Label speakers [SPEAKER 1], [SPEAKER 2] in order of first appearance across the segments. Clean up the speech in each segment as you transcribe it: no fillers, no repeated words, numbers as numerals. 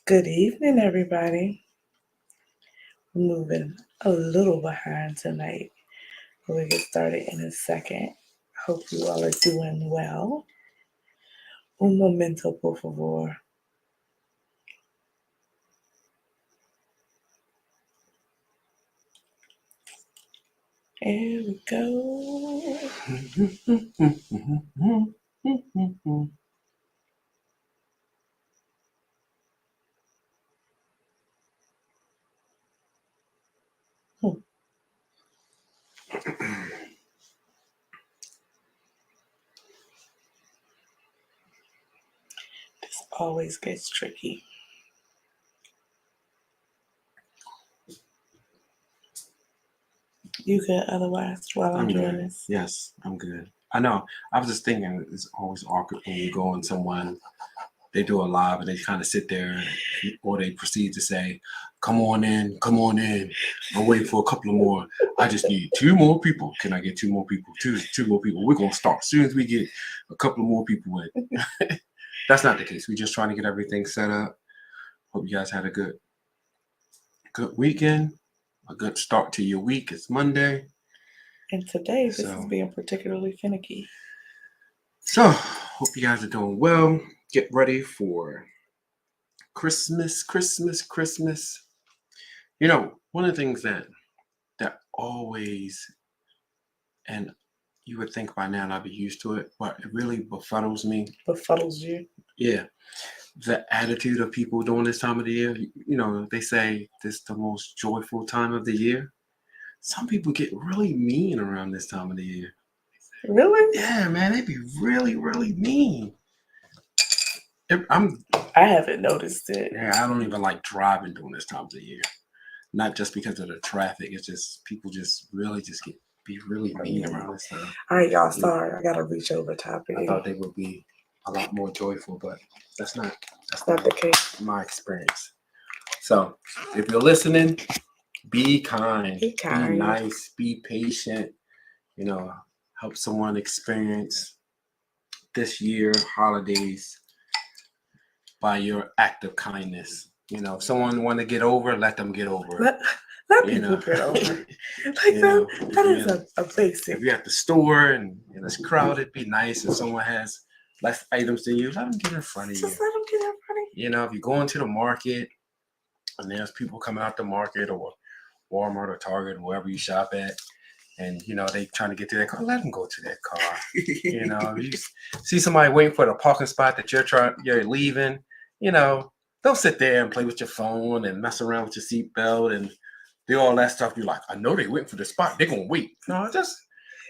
[SPEAKER 1] Good evening, everybody. We're moving a little behind tonight. We'll get started in a second. Hope you all are doing well. Un momento, por favor. Here we go. This always gets tricky. You good otherwise while I'm doing
[SPEAKER 2] good.
[SPEAKER 1] this?
[SPEAKER 2] Yes, I'm good. I know. I was just thinking it's always awkward when you go on someone, they do a live and they kind of sit there or they proceed to say, come on in, come on in. I'm waiting for a couple of more. I just need two more people. Can I get two more people? Two more people. We're gonna start as soon as we get a couple of more people in. That's not the case. We're just trying to get everything set up. Hope you guys had a good weekend, a good start to your week. It's Monday.
[SPEAKER 1] And today, this is being particularly finicky.
[SPEAKER 2] So, hope you guys are doing well. Get ready for Christmas. You know, one of the things that always, and you would think by now and I'd be used to it, but it really befuddles me.
[SPEAKER 1] Befuddles you?
[SPEAKER 2] Yeah. The attitude of people during this time of the year. You know, they say this is the most joyful time of the year. Some people get really mean around this time of the year.
[SPEAKER 1] Really?
[SPEAKER 2] Yeah, man, they be really, really mean.
[SPEAKER 1] I haven't noticed it.
[SPEAKER 2] Yeah, I don't even like driving during this time of the year. Not just because of the traffic. It's just people just really just be really mean around this time.
[SPEAKER 1] All right, y'all. Sorry, I gotta reach over topic.
[SPEAKER 2] I thought they would be a lot more joyful, but that's not
[SPEAKER 1] the case.
[SPEAKER 2] My experience. So if you're listening, be kind, be nice, be patient. You know, help someone experience this year holidays by your act of kindness. You know, if someone want to get over, let them get over it.
[SPEAKER 1] Let people get over it. Like that is a basic.
[SPEAKER 2] If you're at the store and it's crowded, be nice. If someone has less items than you, let them get in front of you.
[SPEAKER 1] Just let them get in front of you.
[SPEAKER 2] You know, if you go into the market and there's people coming out the market or Walmart or Target or wherever you shop at, and you know they trying to get to their car, let them go to their car. You know, if you see somebody waiting for the parking spot that you're leaving, you know, don't sit there and play with your phone and mess around with your seatbelt and do all that stuff. You're like, I know they waiting for the spot. They're gonna wait. No, just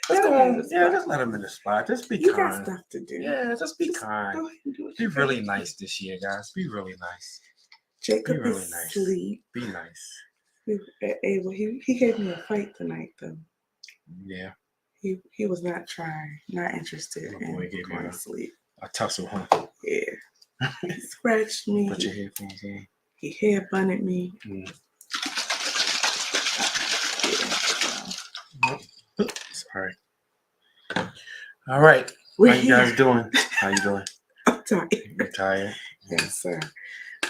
[SPEAKER 2] go on. Yeah, just let them in the spot. Just be kind. You got stuff to do. Yeah, just be kind. Be really nice this year, guys. Be really nice.
[SPEAKER 1] Jacob be really nice. Sleep.
[SPEAKER 2] Be nice.
[SPEAKER 1] He gave me a fight tonight though.
[SPEAKER 2] Yeah.
[SPEAKER 1] He was not interested in going to sleep.
[SPEAKER 2] A tussle, huh?
[SPEAKER 1] Yeah. He scratched me.
[SPEAKER 2] Put your headphones on.
[SPEAKER 1] He hair bunted me.
[SPEAKER 2] Yeah. Sorry. All right. How you guys doing? How you doing?
[SPEAKER 1] I'm tired.
[SPEAKER 2] You're tired?
[SPEAKER 1] Yes, sir.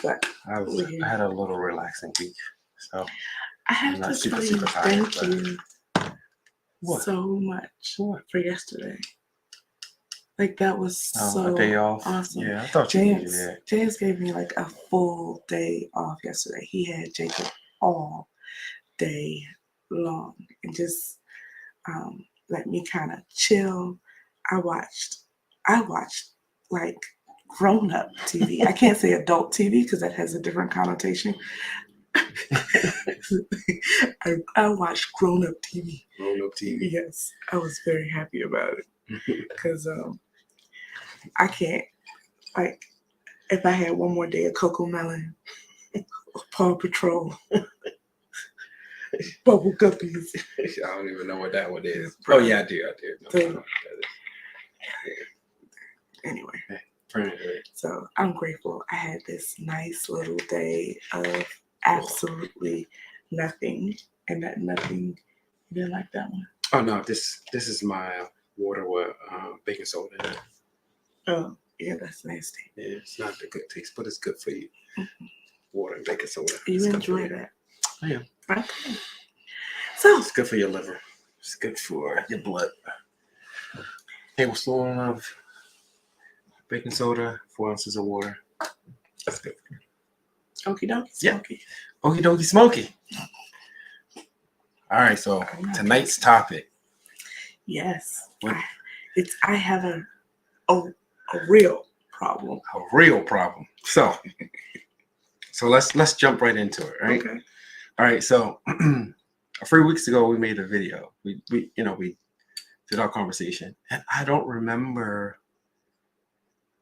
[SPEAKER 1] But
[SPEAKER 2] I had a little relaxing week. So
[SPEAKER 1] I have to say thank you so much for yesterday. Like that was so
[SPEAKER 2] a day off.
[SPEAKER 1] Awesome.
[SPEAKER 2] Yeah, I thought
[SPEAKER 1] James gave me like a full day off yesterday. He had Jacob all day long and just let me kind of chill. I watched like grown up TV. I can't say adult TV because that has a different connotation. I watched grown up TV.
[SPEAKER 2] Grown up TV.
[SPEAKER 1] Yes, I was very happy about it because I can't, like, if I had one more day of CoComelon, Paw Patrol, Bubble Guppies.
[SPEAKER 2] I don't even know what that one is. Oh yeah, I do. No,
[SPEAKER 1] anyway, so I'm grateful. I had this nice little day of absolutely nothing, and that nothing. You didn't like that one?
[SPEAKER 2] Oh no, this is my water with baking soda in it.
[SPEAKER 1] Oh yeah, that's nasty.
[SPEAKER 2] Yeah, it's not the good taste, but it's good for you. Mm-hmm. water and baking soda.
[SPEAKER 1] You
[SPEAKER 2] It's good for
[SPEAKER 1] enjoy
[SPEAKER 2] you.
[SPEAKER 1] that.
[SPEAKER 2] I am.
[SPEAKER 1] Okay. So,
[SPEAKER 2] It's good for your liver. It's good for your blood. Tablespoon of baking soda, 4 ounces of water. That's good.
[SPEAKER 1] okie dokie,
[SPEAKER 2] Yeah.
[SPEAKER 1] smoky.
[SPEAKER 2] Okie dokie smoky. All right, so tonight's topic.
[SPEAKER 1] Yes.
[SPEAKER 2] What?
[SPEAKER 1] I have a real problem.
[SPEAKER 2] A real problem. So let's jump right into it, right?
[SPEAKER 1] Okay.
[SPEAKER 2] All right, so a few weeks ago we made a video. We did our conversation, and I don't remember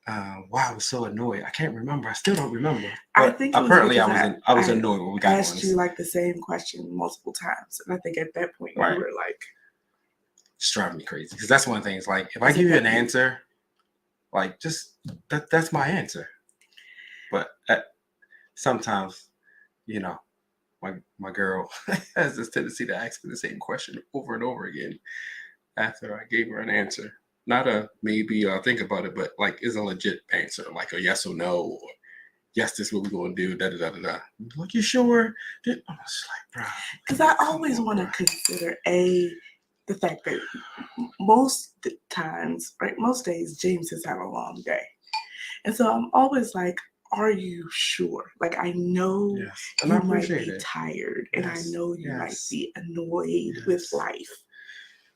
[SPEAKER 2] why I was so annoyed. I can't remember. I still don't remember.
[SPEAKER 1] I
[SPEAKER 2] But
[SPEAKER 1] think it was
[SPEAKER 2] apparently
[SPEAKER 1] because
[SPEAKER 2] I was annoyed when we got
[SPEAKER 1] asked
[SPEAKER 2] on
[SPEAKER 1] you
[SPEAKER 2] this.
[SPEAKER 1] like the same question multiple times, and I think at that point
[SPEAKER 2] Right.
[SPEAKER 1] you were like,
[SPEAKER 2] It's driving me crazy because that's one of the things. Like if I
[SPEAKER 1] Is it
[SPEAKER 2] give you an
[SPEAKER 1] that deep?
[SPEAKER 2] answer, like just that's my answer. But sometimes, you know, my girl has this tendency to ask me the same question over and over again after I gave her an answer. Not a maybe I'll think about it, but like is a legit answer, like a yes or no, or yes, this is what we're gonna do. Da da da da da. Like you sure? I'm just like, bro.
[SPEAKER 1] because I always want to consider the fact that most times, right, most days James has had a long day, and so I'm always like, are you sure? Like I know
[SPEAKER 2] Yes, and
[SPEAKER 1] you
[SPEAKER 2] I
[SPEAKER 1] might
[SPEAKER 2] appreciate
[SPEAKER 1] be
[SPEAKER 2] it.
[SPEAKER 1] tired, and I
[SPEAKER 2] Yes,
[SPEAKER 1] know you might
[SPEAKER 2] yes,
[SPEAKER 1] be annoyed with
[SPEAKER 2] yes.
[SPEAKER 1] life.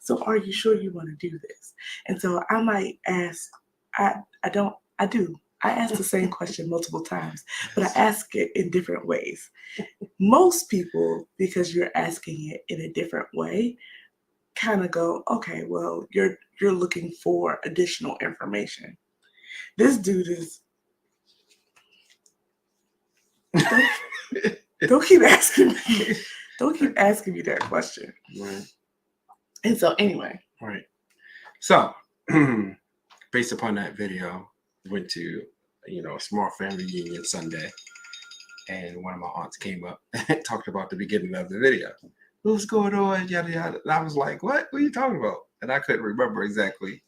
[SPEAKER 1] So are you sure you want to do this? And so I might ask, I do. I ask the same question multiple times, but I ask it in different ways. Most people, because you're asking it in a different way, kind of go, okay, well, you're looking for additional information. This dude is don't keep asking me. Don't keep asking me that question.
[SPEAKER 2] Right.
[SPEAKER 1] And so anyway.
[SPEAKER 2] Right. So based upon that video, went to a small family reunion Sunday, and one of my aunts came up and talked about the beginning of the video. What's going on? Yada yada. And I was like, what are you talking about? And I couldn't remember exactly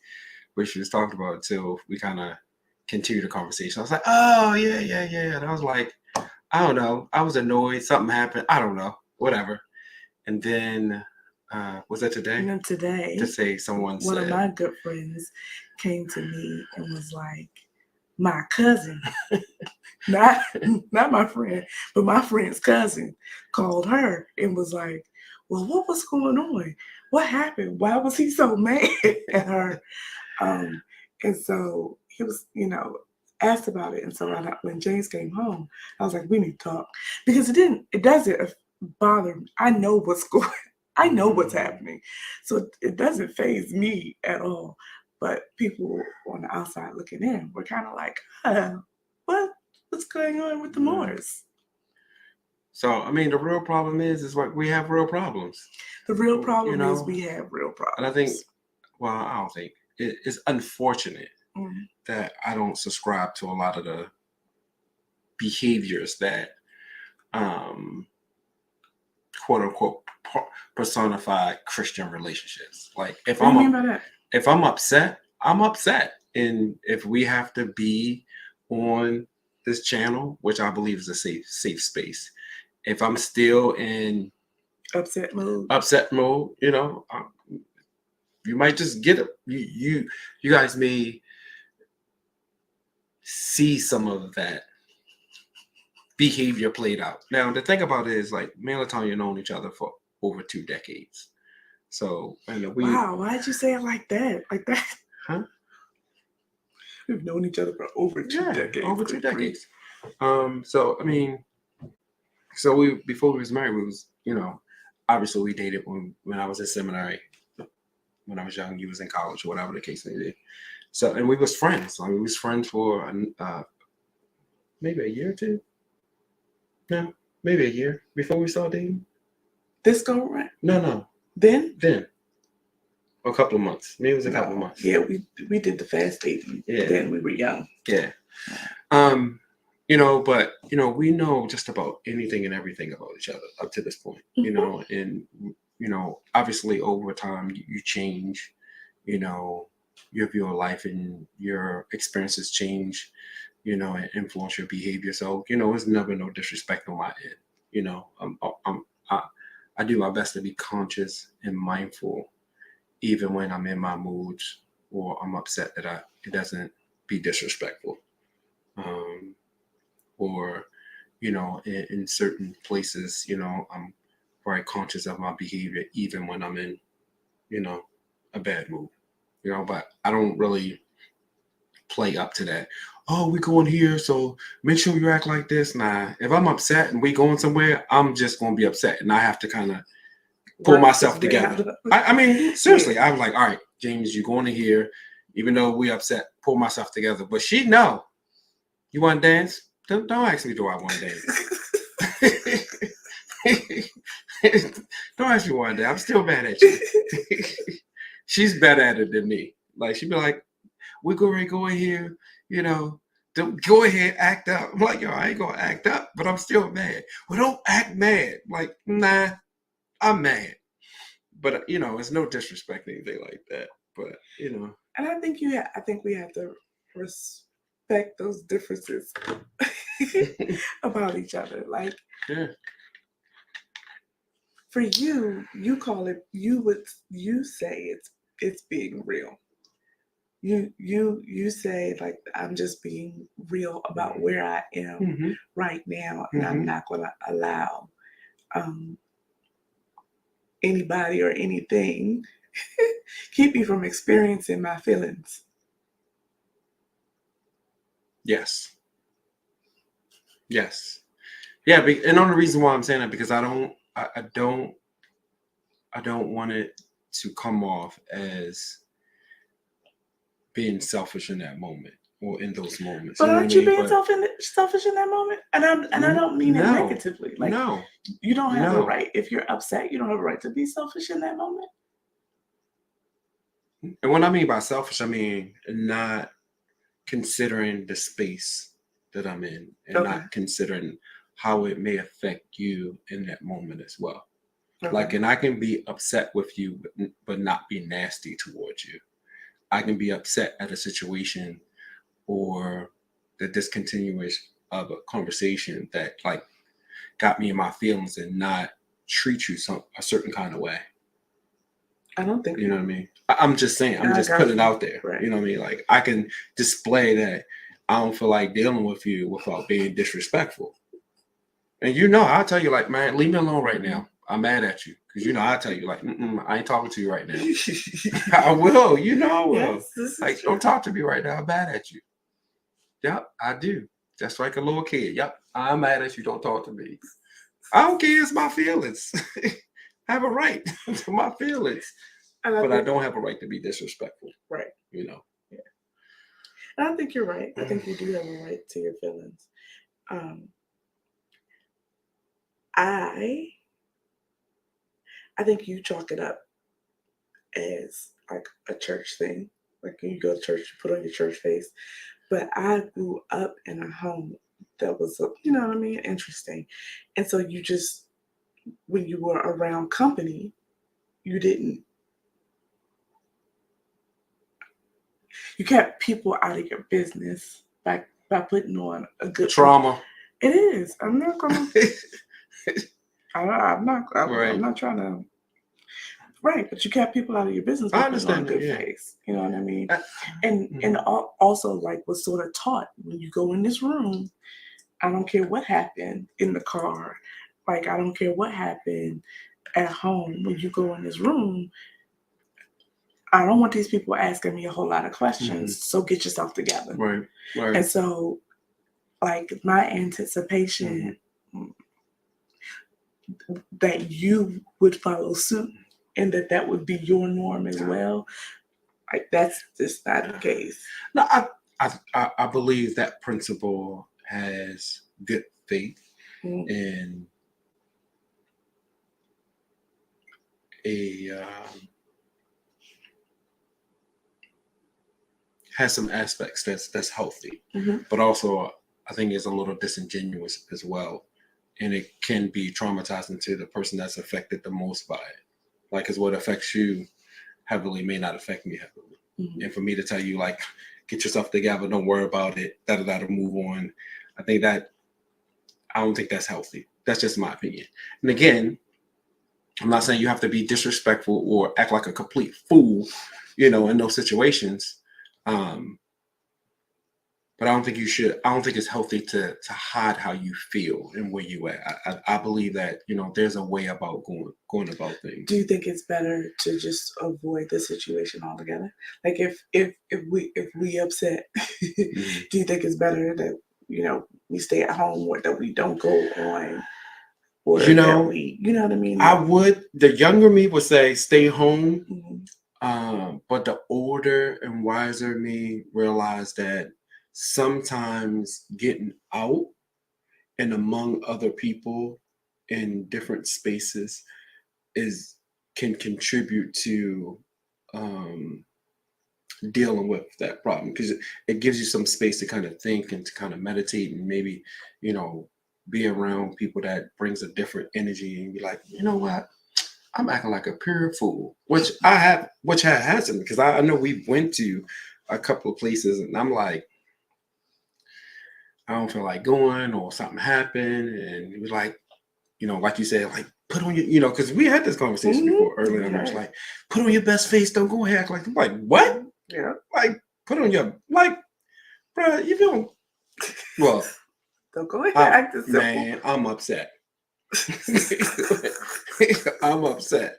[SPEAKER 2] what she was talking about until we kind of continued the conversation. I was like, oh yeah. And I was like, I don't know. I was annoyed. Something happened. I don't know. Whatever. And then was that today?
[SPEAKER 1] And then today,
[SPEAKER 2] to say someone
[SPEAKER 1] one
[SPEAKER 2] said,
[SPEAKER 1] of my good friends came to me and was like, my cousin, not my friend, but my friend's cousin called her and was like, well, what was going on? What happened? Why was he so mad at her? And so he was, asked about it. And so when James came home, I was like, we need to talk because it doesn't bother me. I know what's happening. So it doesn't faze me at all. But people on the outside looking in were kind of like, what's going on with the Moors?
[SPEAKER 2] So, I mean, the real problem is what we have real problems.
[SPEAKER 1] The real problem is we have real problems.
[SPEAKER 2] And I think, I don't think, it's unfortunate that I don't subscribe to a lot of the behaviors that, quote unquote, personified Christian relationships. Like, if
[SPEAKER 1] what do you mean by that?
[SPEAKER 2] If I'm upset, I'm upset. And if we have to be on this channel, which I believe is a safe space, if I'm still in
[SPEAKER 1] upset mode,
[SPEAKER 2] you might just get it. You guys may see some of that behavior played out. Now, the thing about it is, like, me and LaTanya known each other for over 2 decades. So,
[SPEAKER 1] wow, why'd you say it like that? Like that?
[SPEAKER 2] Huh?
[SPEAKER 1] We've known each other for over 2 decades.
[SPEAKER 2] Over 2 decades. So I mean, before we was married, we was, obviously we dated when I was in seminary. When I was young, you was in college or whatever the case may be. So, and we was friends. I mean, we was friends for maybe a year or two. No, maybe a year before we started dating.
[SPEAKER 1] This go right?
[SPEAKER 2] No.
[SPEAKER 1] Then?
[SPEAKER 2] A couple of months. Maybe it was a couple of months.
[SPEAKER 1] Yeah, we did the fast dating. Yeah. Then we were young.
[SPEAKER 2] Yeah. But we know just about anything and everything about each other up to this point. And obviously over time you change, your view of life and your experiences change. and influence your behavior. So, it's never no disrespect on my end. I, I do my best to be conscious and mindful, even when I'm in my moods or I'm upset that it doesn't be disrespectful. Um, or, in certain places, I'm very conscious of my behavior, even when I'm in, a bad mood, but I don't really play up to that. Oh, we going here, so make sure you act like this. Nah, if I'm upset and we going somewhere, I'm just going to be upset, and I have to kind of pull myself together. I mean, seriously, I was like, all right, James, you're going to here, even though we upset, pull myself together. But she know, you want to dance? Don't ask me, do I want to dance? Don't ask me why I dance. I'm still mad at you. She's better at it than me. Like, she'd be like, we're going to go in here, don't go ahead, act up. I'm like, yo, I ain't going to act up, but I'm still mad. Well, don't act mad. Like, nah, I'm mad. But, it's no disrespect or anything like that. But,
[SPEAKER 1] And I think we have to respect those differences about each other. Like,
[SPEAKER 2] yeah.
[SPEAKER 1] For you call it, you say it's being real. You say, like, I'm just being real about where I am right now, and I'm not going to allow anybody or anything keep me from experiencing my feelings.
[SPEAKER 2] Yes. Yeah, and the only reason why I'm saying that, because I don't want it to come off as being selfish in that moment or in those moments.
[SPEAKER 1] But aren't you being selfish in that moment? And I don't mean it negatively. Like,
[SPEAKER 2] no,
[SPEAKER 1] you don't have a right. If you're upset, you don't have a right to be selfish in that moment.
[SPEAKER 2] And what I mean by selfish, I mean not considering the space that I'm in, and not considering how it may affect you in that moment as well. Okay. Like, and I can be upset with you, but not be nasty towards you. I can be upset at a situation or the discontinuance of a conversation that, like, got me in my feelings and not treat you a certain kind of way.
[SPEAKER 1] I don't think
[SPEAKER 2] you know what I mean. I'm just saying. I'm just putting it out there. Right. You know what I mean. Like, I can display that I don't feel like dealing with you without being disrespectful. And I'll tell you, like, man, leave me alone right now. I'm mad at you, because I'll tell you, like, I ain't talking to you right now. I will. I will. Yes, like, true. Don't talk to me right now. I'm mad at you. Yep, I do. Just like a little kid. Yep, I'm mad at you. Don't talk to me. I don't care. It's my feelings. I have a right to my feelings. But I don't have a right to be disrespectful.
[SPEAKER 1] Right.
[SPEAKER 2] Yeah.
[SPEAKER 1] And I think you're right. I think you do have a right to your feelings. I think you chalk it up as like a church thing. Like, when you go to church, you put on your church face. But I grew up in a home that was, you know what I mean, interesting. And so you just, when you were around company, you kept people out of your business by putting on a good
[SPEAKER 2] trauma.
[SPEAKER 1] It is. I'm not gonna. I'm not trying to. Right, but you kept people out of your business by putting on a good face. You know what I mean? And also, like, was sort of taught, when you go in this room, I don't care what happened in the car. Like, I don't care what happened at home. When you go in this room, I don't want these people asking me a whole lot of questions. So get yourself together.
[SPEAKER 2] Right.
[SPEAKER 1] And so, like, my anticipation that you would follow suit and that would be your norm as well, like, that's just not the case.
[SPEAKER 2] No, I believe that principle has good faith in has some aspects that's healthy, but also I think is a little disingenuous as well, and it can be traumatizing to the person that's affected the most by it. Like, because what affects you heavily may not affect me heavily. And for me to tell you, like, get yourself together, don't worry about it, da move on. I don't think that's healthy. That's just my opinion. And again, I'm not saying you have to be disrespectful or act like a complete fool, in those situations. But I don't think you should. I don't think it's healthy to hide how you feel and where you at. I believe that there's a way about going about things.
[SPEAKER 1] Do you think it's better to just avoid the situation altogether? Like if we upset,
[SPEAKER 2] Mhm.
[SPEAKER 1] do you think it's better that we stay at home or that we don't go on, or that we, you know what I mean?
[SPEAKER 2] I would. The younger me would say stay home,
[SPEAKER 1] Mhm.
[SPEAKER 2] but the older and wiser me realized that sometimes getting out and among other people in different spaces can contribute to dealing with that problem, because it gives you some space to kind of think and to kind of meditate and maybe be around people that brings a different energy and be like, you know what, I'm acting like a pure fool, which has happened, because I know we went to a couple of places and I'm like, I don't feel like going, or something happened, and it was like, like you said, like put on your, because we had this conversation before earlier. And I was like, put on your best face, don't go ahead like, I'm like, what?
[SPEAKER 1] Yeah.
[SPEAKER 2] Like, put on your, like, bro, you don't. Well,
[SPEAKER 1] Don't go ahead. Act as simple.
[SPEAKER 2] man, I'm upset. I'm upset,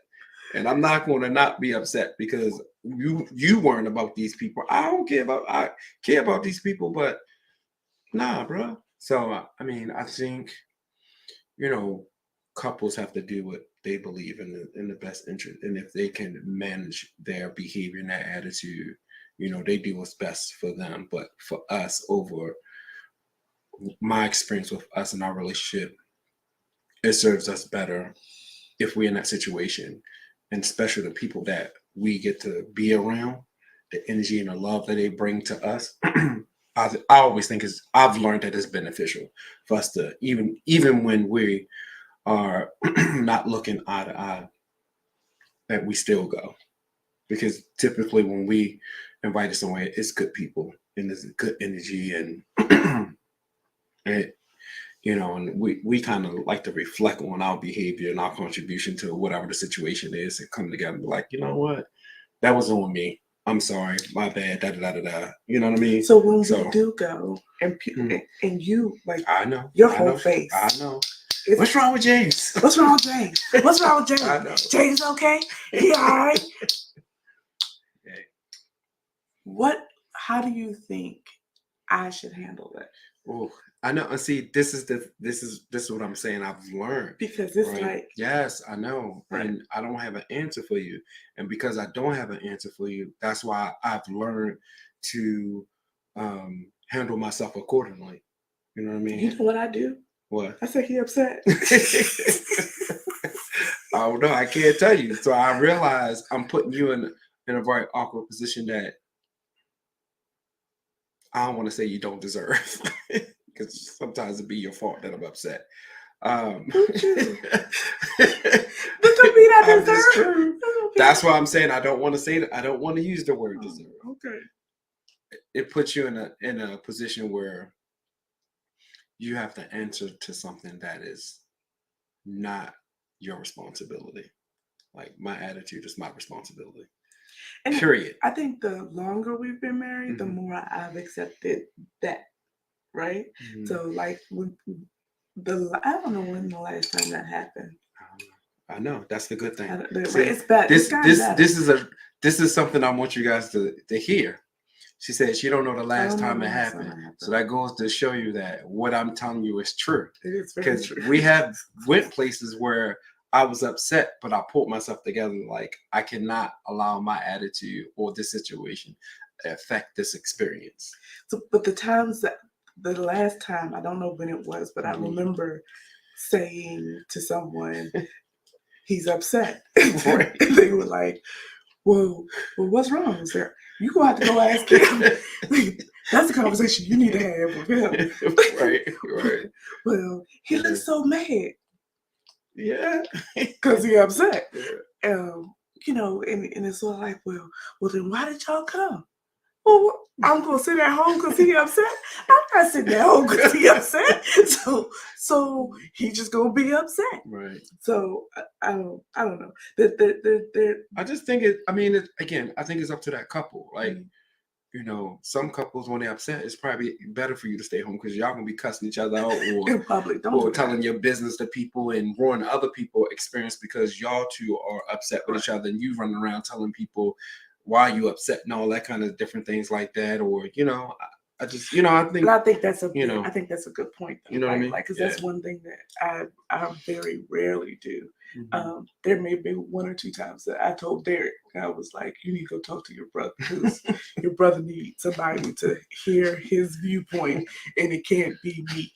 [SPEAKER 2] and I'm not going to not be upset because you weren't about these people. I care about these people, but nah, bro. So I think couples have to do what they believe in the best interest, and if they can manage their behavior and their attitude, they do what's best for them. But for us, over my experience with us and our relationship, it serves us better if we're in that situation, and especially the people that we get to be around, the energy and the love that they bring to us. I always think I've learned that it's beneficial for us to, even when we are not looking eye to eye, that we still go, because typically when we invite us somewhere, it's good people and there's good energy, and it, and we kind of like to reflect on our behavior and our contribution to whatever the situation is, and come together and be like, you know what, that was on me. I'm sorry, my bad. Da da da da. You know what I mean?
[SPEAKER 1] So when we do go, and and you like,
[SPEAKER 2] I know
[SPEAKER 1] your whole face.
[SPEAKER 2] I know. What's wrong with James?
[SPEAKER 1] What's wrong with James? What's wrong with James?
[SPEAKER 2] I know.
[SPEAKER 1] James okay? He all right? How do you think I should handle that?
[SPEAKER 2] Oh, I know. And see, this is what I'm saying. I've learned,
[SPEAKER 1] because it's
[SPEAKER 2] right?
[SPEAKER 1] like,
[SPEAKER 2] yes, I know,
[SPEAKER 1] right.
[SPEAKER 2] And I don't have an answer for you. And because I don't have an answer for you, that's why I've learned to handle myself accordingly. You know what I mean?
[SPEAKER 1] You know what I do?
[SPEAKER 2] What?
[SPEAKER 1] I say he upset.
[SPEAKER 2] I don't know. I can't tell you. So I realize I'm putting you in a very awkward position that I don't want to say you don't deserve, because sometimes it'd be your fault that I'm upset.
[SPEAKER 1] But don't mean I deserve.
[SPEAKER 2] That's why I'm saying I don't want to say that. I don't want to use the word deserve.
[SPEAKER 1] Okay.
[SPEAKER 2] It puts you in a position where you have to answer to something that is not your responsibility. Like, my attitude is my responsibility. And period.
[SPEAKER 1] I think the longer we've been married, the more I've accepted that. Right. So like I don't know when the last time that happened.
[SPEAKER 2] I know, that's the good thing.
[SPEAKER 1] See, it's bad.
[SPEAKER 2] This is something I want you guys to hear. She said she don't know the last time it happened. So that goes to show you that what I'm telling you is true.
[SPEAKER 1] It is very
[SPEAKER 2] because
[SPEAKER 1] true.
[SPEAKER 2] We have went places where I was upset, but I pulled myself together. Like, I cannot allow my attitude or this situation affect this experience.
[SPEAKER 1] So, but the last time, I don't know when it was, but I remember saying to someone, he's upset.
[SPEAKER 2] Right.
[SPEAKER 1] And they were like, well, what's wrong, sir? You gonna have to go ask him. That's a conversation you need to have with him.
[SPEAKER 2] Right.
[SPEAKER 1] Well, he looks so mad.
[SPEAKER 2] Yeah.
[SPEAKER 1] Because he upset. And it's sort of like, well, then why did y'all come? well, I'm gonna sit at home because he upset. I'm not sitting at home because he upset. So he just gonna be upset.
[SPEAKER 2] Right.
[SPEAKER 1] So I don't know. They're
[SPEAKER 2] I just think it. I mean, again, I think it's up to that couple. Like,
[SPEAKER 1] Mm.
[SPEAKER 2] you know, some couples when they're upset, it's probably better for you to stay home because y'all gonna be cussing each other out
[SPEAKER 1] in public. Don't
[SPEAKER 2] or
[SPEAKER 1] do that.
[SPEAKER 2] telling your business to people and ruin other people's experience because y'all two are upset with each other and you running around telling people why you upset and all that kind of different things like that. Or, you know, I just, you know, I think,
[SPEAKER 1] But I think that's
[SPEAKER 2] know,
[SPEAKER 1] I think that's a good point. Though,
[SPEAKER 2] you know what I
[SPEAKER 1] right?
[SPEAKER 2] mean?
[SPEAKER 1] Like, because
[SPEAKER 2] Yeah.
[SPEAKER 1] that's one thing that I very rarely do.
[SPEAKER 2] Mhm.
[SPEAKER 1] There may be one or two times that I told Derek, I was like, you need to go talk to your brother because your brother needs somebody to hear his viewpoint and it can't be me.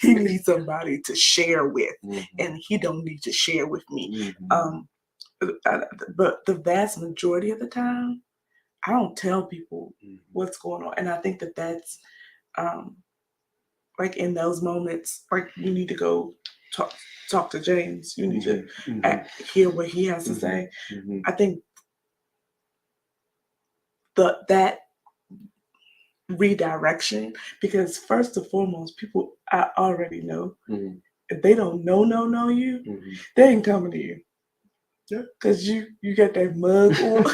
[SPEAKER 1] He needs somebody to share with
[SPEAKER 2] Mhm.
[SPEAKER 1] and he don't need to share with me.
[SPEAKER 2] Mhm.
[SPEAKER 1] But the vast majority of the time, I don't tell people
[SPEAKER 2] Mhm.
[SPEAKER 1] what's going on. And I think that that's like in those moments, like you need to go talk to James. You need to hear what he has to say.
[SPEAKER 2] Mhm.
[SPEAKER 1] I think that redirection, because first and foremost, people I already know.
[SPEAKER 2] Mhm.
[SPEAKER 1] If they don't know you,
[SPEAKER 2] Mhm.
[SPEAKER 1] they ain't coming to you.
[SPEAKER 2] Yeah.
[SPEAKER 1] Cause you got that mug on.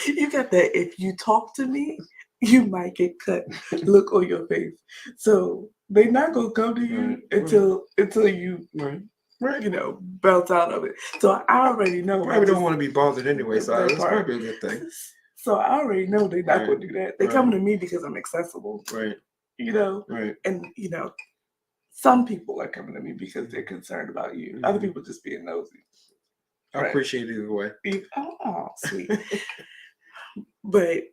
[SPEAKER 1] You got that if you talk to me, you might get cut look on your face. So they're not gonna come to you until you you know bounce out of it. So I already know.
[SPEAKER 2] Probably don't want to be bothered anyway, so that's
[SPEAKER 1] part.
[SPEAKER 2] probably a good thing.
[SPEAKER 1] So I already know they're not gonna do that. They come to me because I'm accessible.
[SPEAKER 2] Right.
[SPEAKER 1] You know?
[SPEAKER 2] Right.
[SPEAKER 1] And you know, some people are coming to me because they're concerned about you. Other people just being nosy.
[SPEAKER 2] I appreciate it either way.
[SPEAKER 1] Oh, sweet. But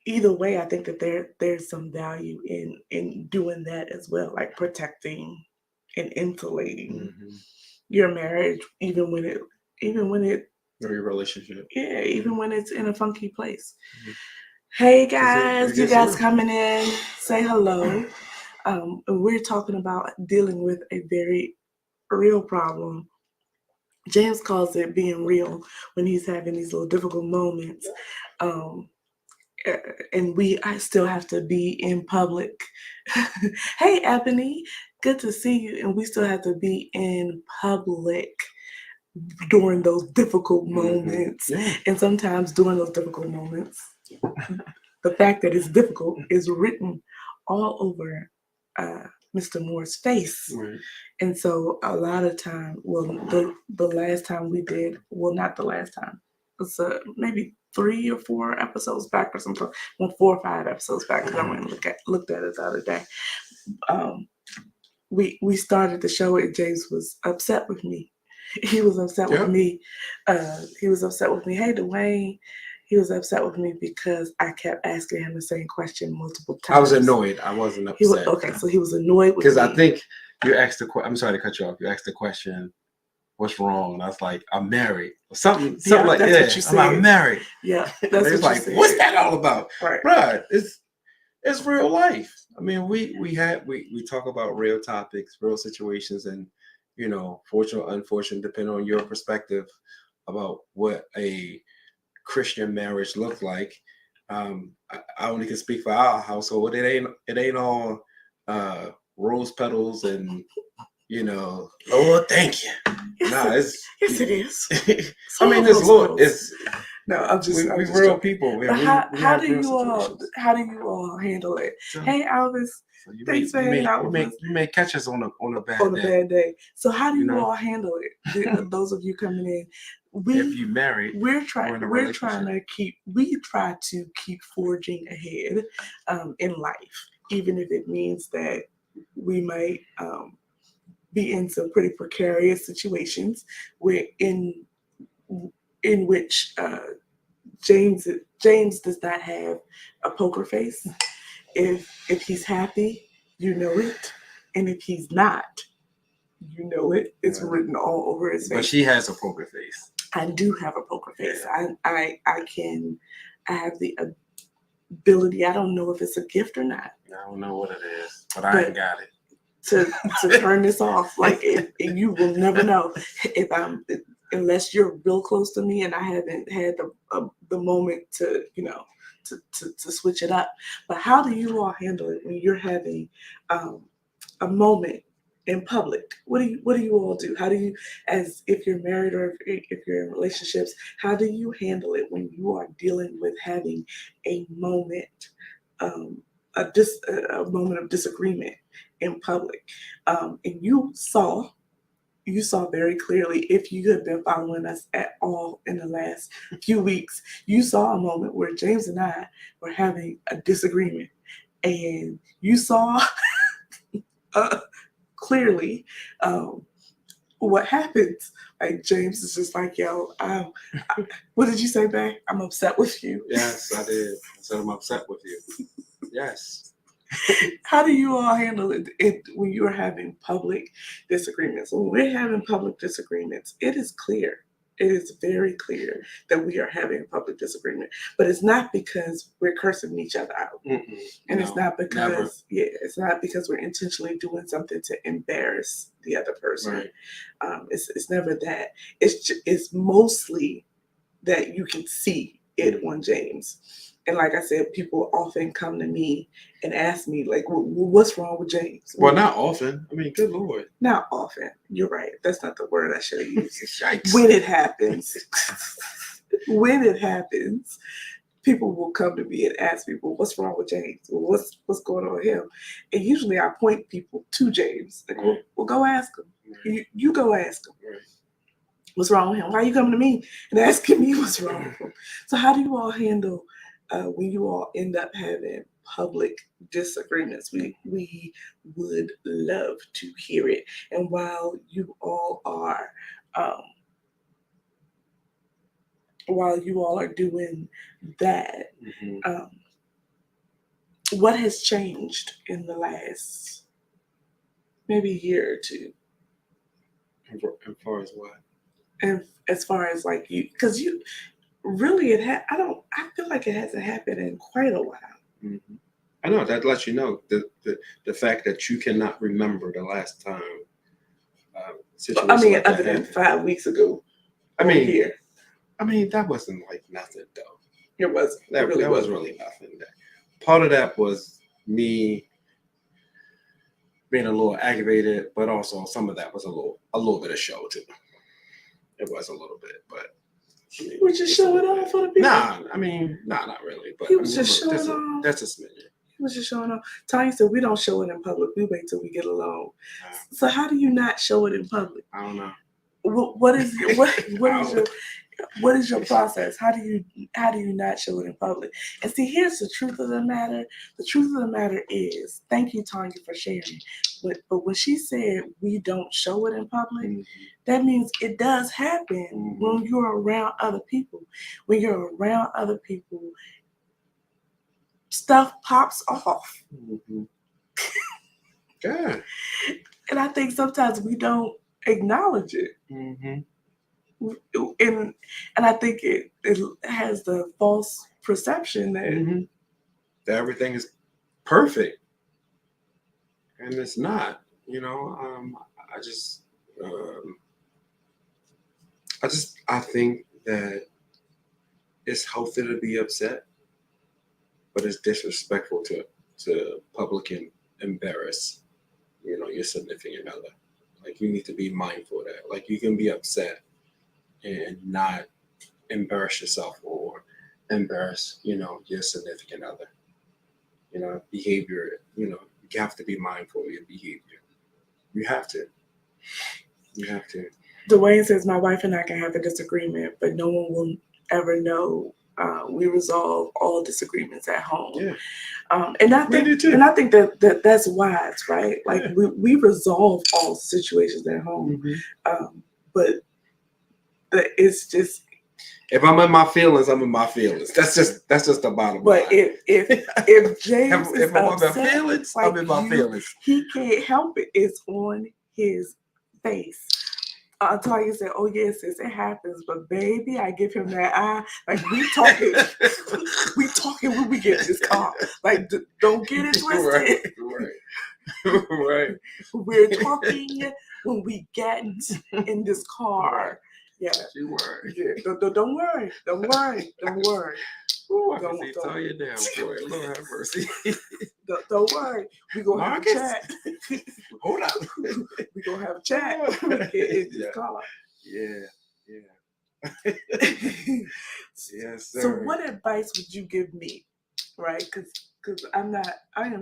[SPEAKER 1] either way, I think that there's some value in doing that as well, like protecting and insulating your marriage, even when it
[SPEAKER 2] or your relationship.
[SPEAKER 1] Yeah, even when it's in a funky place. Hey guys, you guys coming in, say hello. We're talking about dealing with a very real problem. James calls it being real when he's having these little difficult moments. And I still have to be in public. Hey, Ebony, good to see you. And we still have to be in public during those difficult moments. Yeah. And sometimes during those difficult moments, the fact that it's difficult is written all over Mr. Moore's face. Right. And so a lot of time, well, the last time we did, well, not the last time, it's maybe 3 or 4 episodes back or something, 4 or 5 episodes back, because I went and looked at it the other day. We started the show and James was upset with me. He was upset with me. He was upset with me. Hey, Dwayne. He was upset with me because I kept asking him the same question multiple times.
[SPEAKER 2] I was annoyed. I wasn't upset.
[SPEAKER 1] So he was annoyed with me.
[SPEAKER 2] Because I think you asked the question. I'm sorry to cut you off. You asked the question, what's wrong? And I was like, I'm married. Something like that. What you said. I'm married.
[SPEAKER 1] Yeah. That's what
[SPEAKER 2] like,
[SPEAKER 1] you said.
[SPEAKER 2] What's that all about?
[SPEAKER 1] Right.
[SPEAKER 2] Bruh, it's real life. I mean, we talk about real topics, real situations, and you know, fortunate, unfortunate, depending on your perspective about what a Christian marriage looked like. I only can speak for our household. It ain't all rose petals and you know, Lord, thank you.
[SPEAKER 1] Yes, it is.
[SPEAKER 2] I mean, it's Lord. It's
[SPEAKER 1] no. I'm just.
[SPEAKER 2] We real people.
[SPEAKER 1] But how do you all handle it? So, hey, Elvis. So thanks for hanging out with us.
[SPEAKER 2] You may catch us on a bad day.
[SPEAKER 1] So how do you all handle it? Those of you coming in,
[SPEAKER 2] if you married,
[SPEAKER 1] we try to keep forging ahead in life, even if it means that we might be in some pretty precarious situations where in which James does not have a poker face. If he's happy, you know it, and if he's not, you know it. It's written all over his face.
[SPEAKER 2] But she has a poker face.
[SPEAKER 1] I do have a poker face. Yeah. I have the ability. I don't know if it's a gift or not.
[SPEAKER 2] I don't know what it is, but I ain't got it.
[SPEAKER 1] To turn this off, like you will never know if I'm unless you're real close to me and I haven't had the moment to, to switch it up. But how do you all handle it when you're having a moment in public? What do you all do? How do you, as if you're married or if you're in relationships, how do you handle it when you are dealing with having a moment, a moment of disagreement in public? And you saw very clearly, if you have been following us at all in the last few weeks, you saw a moment where James and I were having a disagreement, and you saw clearly what happens. Like, James is just like, yo, what did you say, babe? I'm upset with you.
[SPEAKER 2] Yes, I did. I said I'm upset with you. Yes.
[SPEAKER 1] How do you all handle it when you're having public disagreements? When we're having public disagreements, it is clear. It is very clear that we are having a public disagreement. But it's not because we're cursing each other out. And it's not because it's not because we're intentionally doing something to embarrass the other person.
[SPEAKER 2] Right.
[SPEAKER 1] It's never that. It's mostly that you can see it on James. And like I said, people often come to me and ask me, like, what's wrong with James?
[SPEAKER 2] Well, not often. I mean, good Lord.
[SPEAKER 1] Not often. You're right. That's not the word I should have used.
[SPEAKER 2] Yikes.
[SPEAKER 1] When it happens, people will come to me and ask me, well, what's wrong with James? Well, what's going on with him? And usually I point people to James. Like, well, go ask him. You go ask him.
[SPEAKER 2] Right.
[SPEAKER 1] What's wrong with him? Why are you coming to me and asking me what's wrong with him? So how do you all handle when you all end up having public disagreements? We would love to hear it. And while you all are doing that, what has changed in the last maybe year or two?
[SPEAKER 2] As far as what?
[SPEAKER 1] And as far as like you, because you really, I feel like it hasn't happened in quite a while.
[SPEAKER 2] Mm-hmm. I know that lets you know the fact that you cannot remember the last time. Situation
[SPEAKER 1] I mean,
[SPEAKER 2] like
[SPEAKER 1] other than 5 weeks ago. Here.
[SPEAKER 2] I mean, that wasn't like nothing though.
[SPEAKER 1] It wasn't.
[SPEAKER 2] That was really nothing. Part of that was me being a little aggravated, but also some of that was a little bit of show too. It was a little bit, but
[SPEAKER 1] you were just showing off for the people.
[SPEAKER 2] Not really. But
[SPEAKER 1] he was just showing off.
[SPEAKER 2] That's a smidgen.
[SPEAKER 1] He was just showing off. Tanya said we don't show it in public. We wait till we get alone. So how do you not show it in public?
[SPEAKER 2] I don't know.
[SPEAKER 1] What is your process? How do you not show it in public? And see, here's the truth of the matter. The truth of the matter is, thank you, Tanya, for sharing. But when she said we don't show it in public, that means it does happen when you're around other people. When you're around other people, stuff pops off.
[SPEAKER 2] Yeah.
[SPEAKER 1] And I think sometimes we don't acknowledge it. And I think it has the false perception that
[SPEAKER 2] everything is perfect, and it's not. I think that it's healthy to be upset, but it's disrespectful to publicly embarrass, your significant other. Like, you need to be mindful of that. Like, you can be upset and not embarrass yourself or embarrass, your significant other. Behavior, you have to be mindful of your behavior. You have to.
[SPEAKER 1] Dwayne says, my wife and I can have a disagreement, but no one will ever know. We resolve all disagreements at home.
[SPEAKER 2] Yeah.
[SPEAKER 1] And I think that's wise, right? Like, we resolve all situations at home. But it's just,
[SPEAKER 2] if I'm in my feelings, I'm in my feelings. That's just the bottom line.
[SPEAKER 1] But if James is
[SPEAKER 2] if I'm
[SPEAKER 1] upset,
[SPEAKER 2] in my feelings, I'm in my feelings.
[SPEAKER 1] He can't help it. It's on his face. Tanya said, "Oh yes, sis, it happens, but baby, I give him that eye. Like, we talking when we get in this car. Like, don't get it twisted.
[SPEAKER 2] Right.
[SPEAKER 1] We're talking when we get in this car. Yeah.
[SPEAKER 2] She worried.
[SPEAKER 1] Yeah. Don't worry. Don't worry. Don't worry.
[SPEAKER 2] Ooh, I can
[SPEAKER 1] Don't-
[SPEAKER 2] see
[SPEAKER 1] don't-
[SPEAKER 2] Tanya down for it. Lord have mercy.
[SPEAKER 1] Don't worry. We're gonna have a
[SPEAKER 2] Marcus?
[SPEAKER 1] chat.
[SPEAKER 2] Hold up.
[SPEAKER 1] We're gonna have a chat. We get in this
[SPEAKER 2] Yeah.
[SPEAKER 1] car.
[SPEAKER 2] Yeah. Yes, sir.
[SPEAKER 1] So what advice would you give me? Right? Because I am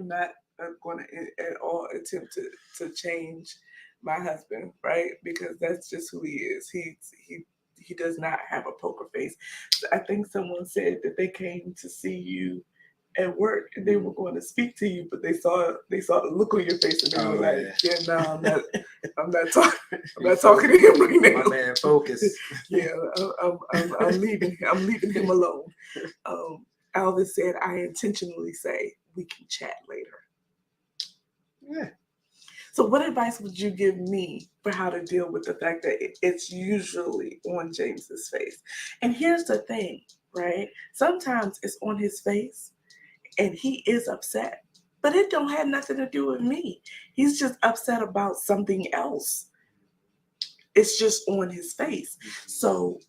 [SPEAKER 1] not going to at all attempt to change my husband, right? Because that's just who he is. He does not have a poker face. I think someone said that they came to see you at work and they were going to speak to you, but they saw the look on your face and they were like, yeah, no, I'm not talking to him right now.
[SPEAKER 2] My man, focus.
[SPEAKER 1] Yeah, I'm leaving him alone. Elvis said, I intentionally say we can chat later.
[SPEAKER 2] Yeah.
[SPEAKER 1] So what advice would you give me for how to deal with the fact that it's usually on James's face? And here's the thing, right? Sometimes it's on his face and he is upset, but it don't have nothing to do with me. He's just upset about something else. It's just on his face. So,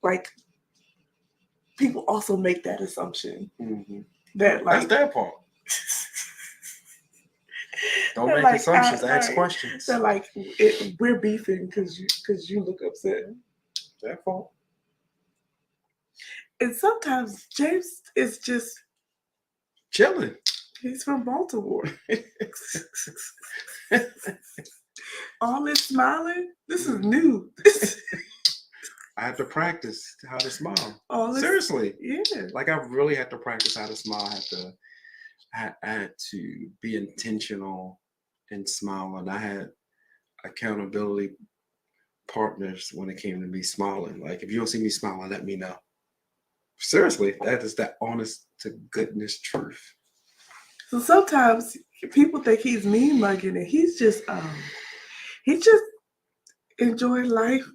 [SPEAKER 1] like, people also make that assumption that, like,
[SPEAKER 2] that's their part. Don't
[SPEAKER 1] they're
[SPEAKER 2] make
[SPEAKER 1] like,
[SPEAKER 2] assumptions. Ask questions.
[SPEAKER 1] They're like, we're beefing because you look upset.
[SPEAKER 2] Their fault.
[SPEAKER 1] And sometimes James is just
[SPEAKER 2] Chilling.
[SPEAKER 1] he's from Baltimore. All this smiling, this is new.
[SPEAKER 2] I had to practice how to smile.
[SPEAKER 1] All this,
[SPEAKER 2] Seriously.
[SPEAKER 1] yeah.
[SPEAKER 2] Like I really had to practice how to smile. I had to be intentional and smiling. I had accountability partners when it came to me smiling. Like if you don't see me smiling, let me know. Seriously, that is the honest to goodness truth.
[SPEAKER 1] So sometimes people think he's mean mugging and he's just enjoying life.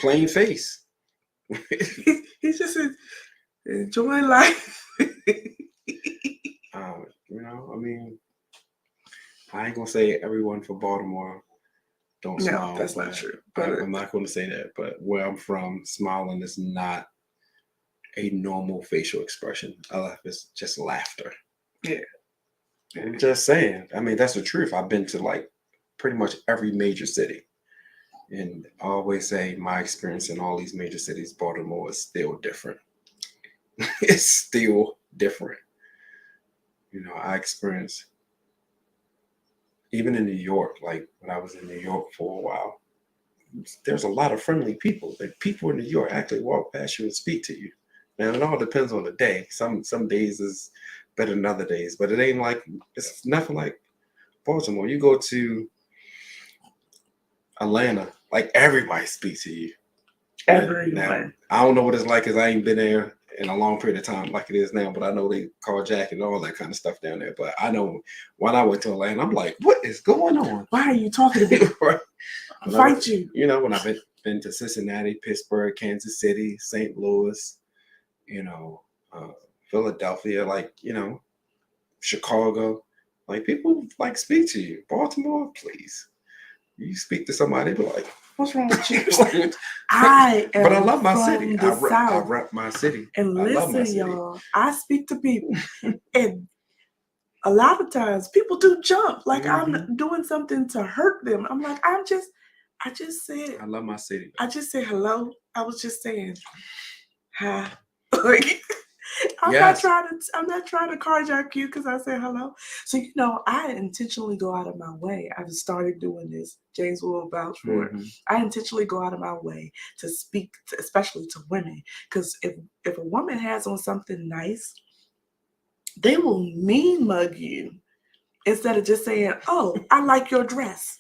[SPEAKER 2] Plain face.
[SPEAKER 1] He's just enjoying life.
[SPEAKER 2] I mean, I ain't gonna say everyone from Baltimore don't smile.
[SPEAKER 1] No, that's not true. But
[SPEAKER 2] I'm not going to say that. But where I'm from, smiling is not a normal facial expression. It's just laughter.
[SPEAKER 1] Yeah.
[SPEAKER 2] I'm just saying. I mean, that's the truth. I've been to like pretty much every major city. And I always say my experience in all these major cities, Baltimore is still different. It's still different. I experienced, even in New York, like when I was in New York for a while, there's a lot of friendly people. Like people in New York actually walk past you and speak to you. Now it all depends on the day. Some days is better than other days, but it's nothing like Baltimore. You go to Atlanta, like everybody speaks to you.
[SPEAKER 1] Everyone.
[SPEAKER 2] Now, I don't know what it's like because I ain't been there in a long period of time like it is now, but I know they carjack and all that kind of stuff down there. But I know when I went to Atlanta, I'm like, what is going on?
[SPEAKER 1] Why are you talking to me?
[SPEAKER 2] Right.
[SPEAKER 1] I'll fight you.
[SPEAKER 2] When I've been to Cincinnati, Pittsburgh, Kansas City, St. Louis, Philadelphia, Chicago, like people like speak to you. Baltimore, please. You speak to somebody, be like,
[SPEAKER 1] what's wrong with you?
[SPEAKER 2] But
[SPEAKER 1] I
[SPEAKER 2] love my city.
[SPEAKER 1] I
[SPEAKER 2] rep my city.
[SPEAKER 1] And listen, y'all, I speak to people, and a lot of times people do jump. Like I'm doing something to hurt them. I'm like, I just said.
[SPEAKER 2] I love my city.
[SPEAKER 1] I just said hello. I was just saying hi. Like I'm not trying to carjack you because I said hello. So I intentionally go out of my way. I've started doing this. James will vouch for it. I intentionally go out of my way to speak, especially to women, because if a woman has on something nice, they will mean mug you instead of just saying, "Oh, I like your dress."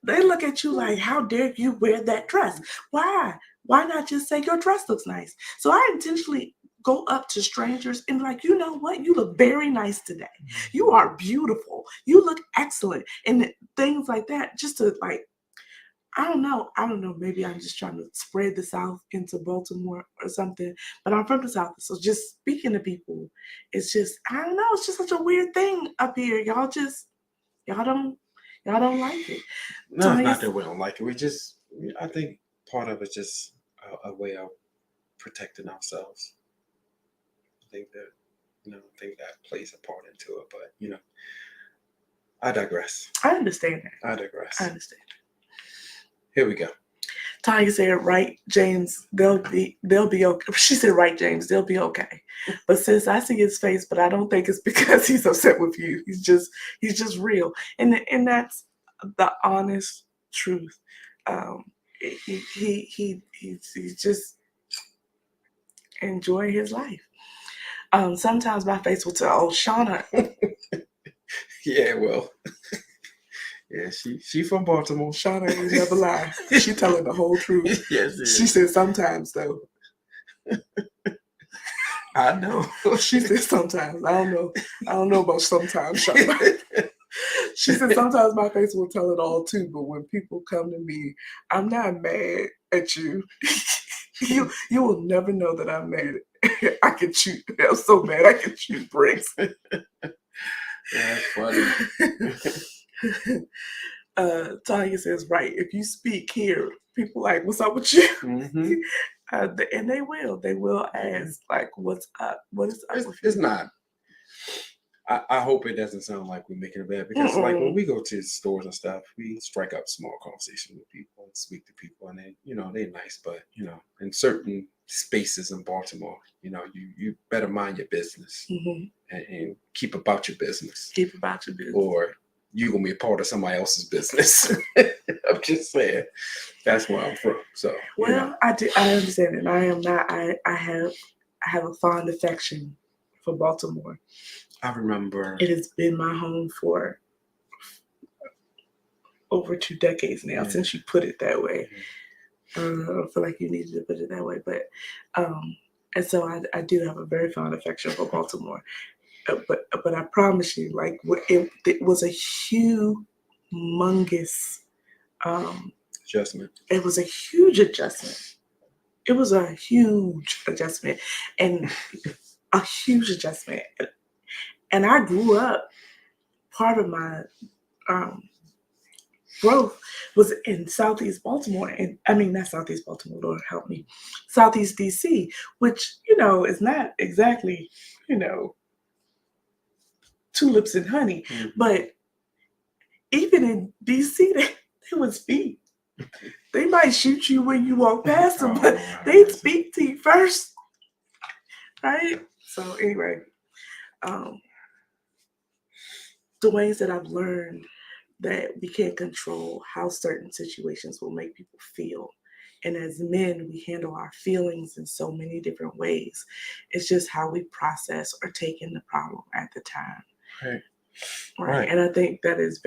[SPEAKER 1] They look at you like, "How dare you wear that dress?" Why? Why not just say your dress looks nice? So I intentionally go up to strangers and be like, you know what? You look very nice today. You are beautiful. You look excellent. And things like that, just to I don't know. Maybe I'm just trying to spread the South into Baltimore or something, but I'm from the South. So just speaking to people, it's just, I don't know. It's just such a weird thing up here. Y'all don't like it.
[SPEAKER 2] No, it's not that we don't like it. I think part of it's just a way of protecting ourselves. I think that, I think that plays a part into it. But, I digress.
[SPEAKER 1] I understand that.
[SPEAKER 2] I digress.
[SPEAKER 1] I understand.
[SPEAKER 2] Here we go.
[SPEAKER 1] Tanya said, "Right, James, they'll be okay." She said, "Right, James, they'll be okay." But since I see his face, but I don't think it's because he's upset with you. He's just real, and that's the honest truth. He's just enjoying his life. Sometimes my face will tell, "Oh, Shauna."
[SPEAKER 2] Yeah, well, yeah, she from Baltimore.
[SPEAKER 1] Shauna ain't never lie. She telling the whole truth.
[SPEAKER 2] Yes,
[SPEAKER 1] She said sometimes though.
[SPEAKER 2] I know.
[SPEAKER 1] She said sometimes. I don't know about sometimes, Shauna. She said sometimes my face will tell it all too, but when people come to me, I'm not mad at you. You will never know that I'm mad. I can shoot. I'm so mad I can shoot bricks.
[SPEAKER 2] That's funny.
[SPEAKER 1] Tanya says, right, if you speak here, people like, what's up with you?
[SPEAKER 2] Mm-hmm.
[SPEAKER 1] And they will ask, like, what's up? What is up with you?
[SPEAKER 2] It's not. I hope it doesn't sound like we're making it bad, because like when we go to stores and stuff, we strike up small conversation with people and speak to people, and they, they're nice, but in certain spaces in Baltimore, you better mind your business and keep about your business.
[SPEAKER 1] Keep about your business.
[SPEAKER 2] Or you're gonna be a part of somebody else's business. I'm just saying, that's where I'm from. So
[SPEAKER 1] I understand, and I am not. I have a fond affection for Baltimore.
[SPEAKER 2] I remember
[SPEAKER 1] it has been my home for over 2 decades now, since you put it that way. I don't feel like you needed to put it that way, but and so I do have a very fond affection for Baltimore. But I promise you, like, it was a humongous
[SPEAKER 2] adjustment.
[SPEAKER 1] It was a huge adjustment. It was a huge adjustment, and a huge adjustment. And I grew up. Part of my growth was in Southeast Baltimore, and I mean not Southeast Baltimore, Lord help me, Southeast DC, which is not exactly tulips and honey, but even in DC they would speak. They might shoot you when you walk past them, but they'd speak to you first, right? So anyway, the ways that I've learned that we can't control how certain situations will make people feel. And as men, we handle our feelings in so many different ways. It's just how we process or take in the problem at the time. Right. And I think that is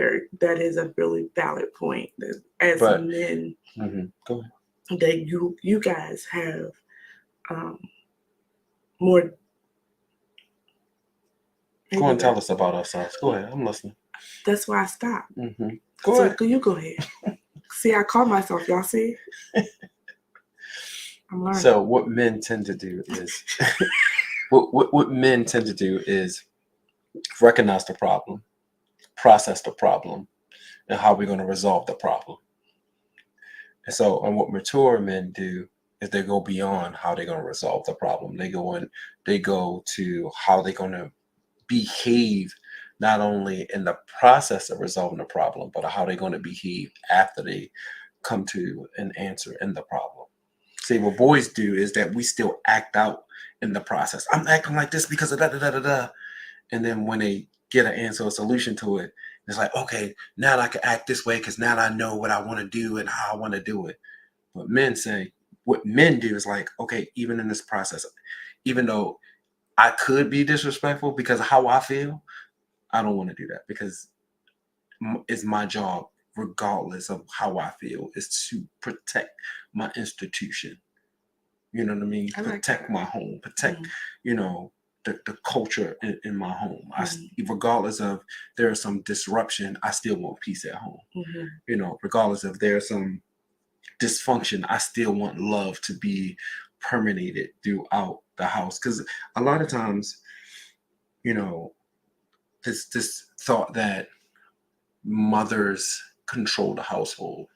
[SPEAKER 1] a really valid point. That as men,
[SPEAKER 2] Go ahead.
[SPEAKER 1] that you guys have more.
[SPEAKER 2] Go and tell us about ourselves. Go ahead, I'm listening.
[SPEAKER 1] That's why I stopped.
[SPEAKER 2] Go ahead.
[SPEAKER 1] You go ahead. See, I call myself. Y'all see? I'm learning.
[SPEAKER 2] So what men tend to do is what men tend to do is recognize the problem, process the problem, and how we're going to resolve the problem. And so, and what mature men do is they go beyond how they're going to resolve the problem. They go to how they're going to behave, not only in the process of resolving the problem, but how they're going to behave after they come to an answer in the problem. See, what boys do is that we still act out in the process. I'm acting like this because of da-da-da-da-da. And then when they get an answer or solution to it, it's like, okay, now I can act this way because now I know what I want to do and how I want to do it. But what men do is like, okay, even in this process, even though I could be disrespectful because of how I feel, I don't want to do that, because it's my job, regardless of how I feel, is to protect my institution. You know what I mean? Protect my home, protect, the culture in my home. Regardless of there is some disruption, I still want peace at home. Regardless of there's some dysfunction, I still want love to be permeated throughout the house. Because a lot of times, this thought that mothers control the household,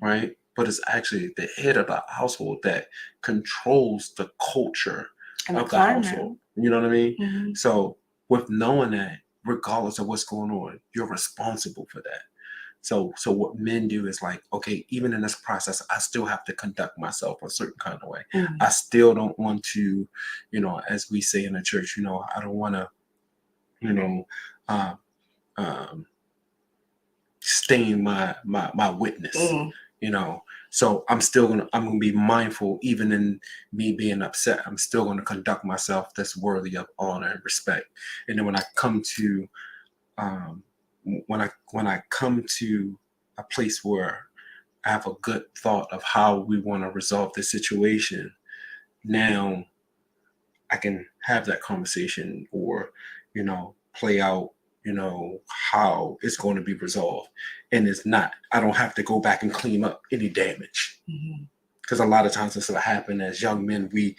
[SPEAKER 2] right? but it's actually the head of the household that controls the culture
[SPEAKER 1] And the
[SPEAKER 2] of the
[SPEAKER 1] climate.
[SPEAKER 2] household. You know what I mean?
[SPEAKER 1] Mhm.
[SPEAKER 2] So with knowing that, regardless of what's going on, you're responsible for that. So what men do is like, okay, even in this process, I still have to conduct myself a certain kind of way.
[SPEAKER 1] Mhm.
[SPEAKER 2] I still don't want to, as we say in the church, I don't want to, you know, uh, um, stain my witness.
[SPEAKER 1] Mm.
[SPEAKER 2] So I'm gonna be mindful, even in me being upset. I'm still gonna conduct myself that's worthy of honor and respect. And then when I come to um, when I come to a place where I have a good thought of how we want to resolve the situation, now I can have that conversation or, play out, how it's going to be resolved. And it's not, I don't have to go back and clean up any damage.
[SPEAKER 1] Mhm.
[SPEAKER 2] Because a lot of times this will happen as young men, we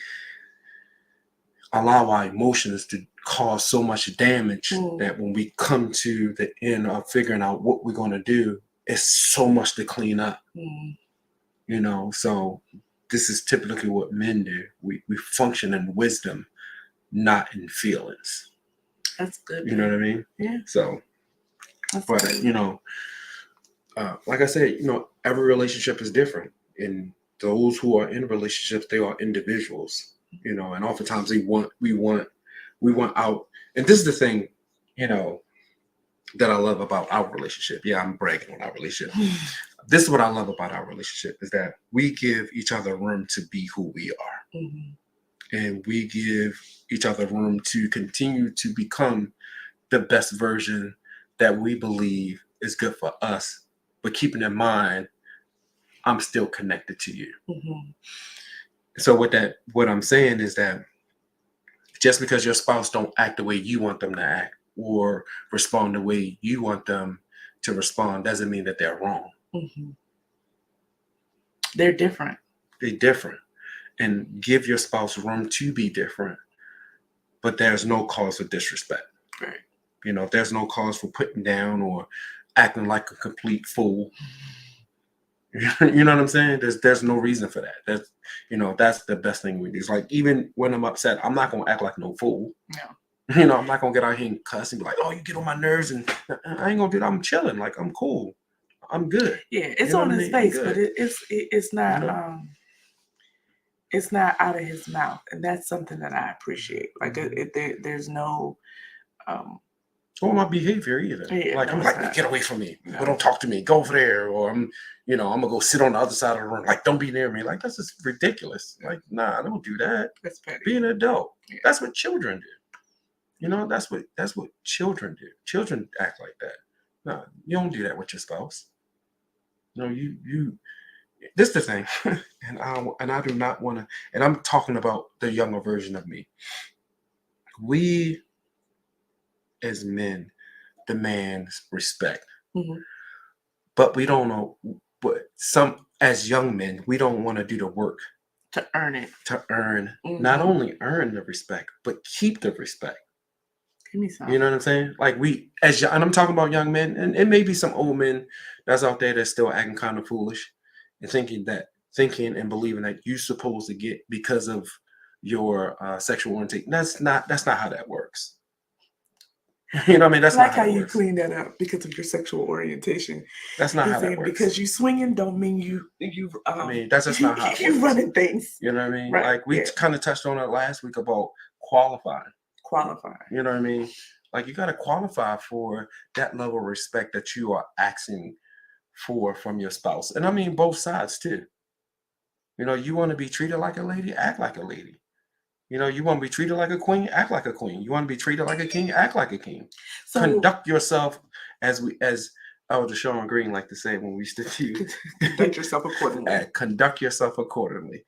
[SPEAKER 2] allow our emotions to cause so much damage that when we come to the end of figuring out what we're going to do, it's so much to clean up. So this is typically what men do. We function in wisdom, not in feelings.
[SPEAKER 1] That's good.
[SPEAKER 2] You know what I mean?
[SPEAKER 1] Yeah.
[SPEAKER 2] So,
[SPEAKER 1] That's
[SPEAKER 2] but
[SPEAKER 1] good.
[SPEAKER 2] like I said, every relationship is different, and those who are in relationships, they are individuals. And oftentimes we want out. And this is the thing, that I love about our relationship. Yeah, I'm bragging on our relationship. This is what I love about our relationship is that we give each other room to be who we are.
[SPEAKER 1] Mhm.
[SPEAKER 2] And we give each other room to continue to become the best version that we believe is good for us, but keeping in mind, I'm still connected to you.
[SPEAKER 1] Mhm.
[SPEAKER 2] So what I'm saying is that just because your spouse don't act the way you want them to act or respond the way you want them to respond doesn't mean that they're wrong.
[SPEAKER 1] Mhm. They're different.
[SPEAKER 2] They're different. And give your spouse room to be different, but there's no cause for disrespect.
[SPEAKER 1] Right.
[SPEAKER 2] There's no cause for putting down or acting like a complete fool. You know what I'm saying? There's no reason for that. That's the best thing we do. It's like, even when I'm upset, I'm not gonna act like no fool.
[SPEAKER 1] No.
[SPEAKER 2] I'm not gonna get out here and cuss and be like, "Oh, you get on my nerves," and I ain't gonna do that. I'm chilling, like I'm cool, I'm good.
[SPEAKER 1] Yeah, it's on his face, but it's not it's not out of his mouth, and that's something that I appreciate. Like there's no
[SPEAKER 2] or my behavior either.
[SPEAKER 1] Yeah,
[SPEAKER 2] like
[SPEAKER 1] no,
[SPEAKER 2] I'm
[SPEAKER 1] it's
[SPEAKER 2] like,
[SPEAKER 1] not.
[SPEAKER 2] get away from me.
[SPEAKER 1] No.
[SPEAKER 2] But don't talk to me. Go over there, or I'm gonna go sit on the other side of the room. Like, don't be near me. Like, that's just ridiculous. Like, nah, don't do that.
[SPEAKER 1] That's petty.
[SPEAKER 2] Be an adult.
[SPEAKER 1] Yeah.
[SPEAKER 2] That's what children do. That's what children do. Children act like that. No, you don't do that with your spouse. You. This is the thing, and I do not want to. And I'm talking about the younger version of me. We, as men, demand respect, but we don't know. But as young men, we don't want to do the work
[SPEAKER 1] to earn it.
[SPEAKER 2] To earn, not only earn the respect, but keep the respect.
[SPEAKER 1] Give me some.
[SPEAKER 2] You know what I'm saying? Like and I'm talking about young men, and it may be some old men that's out there that's still acting kind of foolish and thinking and believing that you're supposed to get because of your sexual orientation. That's not how that works. You know what I mean? That's
[SPEAKER 1] like
[SPEAKER 2] not how
[SPEAKER 1] you
[SPEAKER 2] works.
[SPEAKER 1] clean that up because of your sexual orientation.
[SPEAKER 2] That's not how that works.
[SPEAKER 1] Because you swinging don't mean you.
[SPEAKER 2] I mean, that's just not how it
[SPEAKER 1] you
[SPEAKER 2] works.
[SPEAKER 1] running things.
[SPEAKER 2] You know what I mean?
[SPEAKER 1] Right.
[SPEAKER 2] Like we kind of touched on it last week about qualifying. You know what I mean? Like, you got to qualify for that level of respect that you are asking for from your spouse. And I mean both sides too. You want to be treated like a lady, act like a lady. You want to be treated like a queen, act like a queen. You want to be treated like a king, act like a king. So, conduct yourself as Elder Sean Green like to say when we used to
[SPEAKER 1] conduct yourself accordingly.
[SPEAKER 2] Conduct yourself accordingly.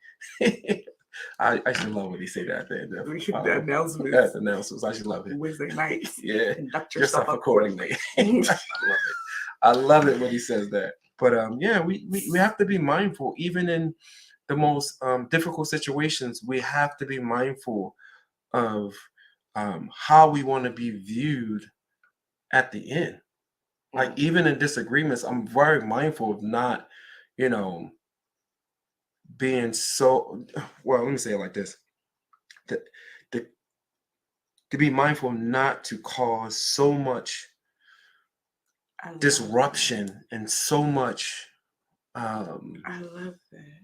[SPEAKER 2] I should love when he say that.
[SPEAKER 1] The announcements.
[SPEAKER 2] Announcements. I should love it.
[SPEAKER 1] Wednesday nights.
[SPEAKER 2] Yeah.
[SPEAKER 1] Conduct yourself
[SPEAKER 2] accordingly. I love it. I love it when he says that. But yeah, we have to be mindful, even in the most difficult situations. We have to be mindful of how we want to be viewed at the end. Like, even in disagreements, I'm very mindful of not, being so, well, let me say it like this. To, to, to be mindful not to cause so much
[SPEAKER 1] I love that.
[SPEAKER 2] disruption and so much
[SPEAKER 1] I love that.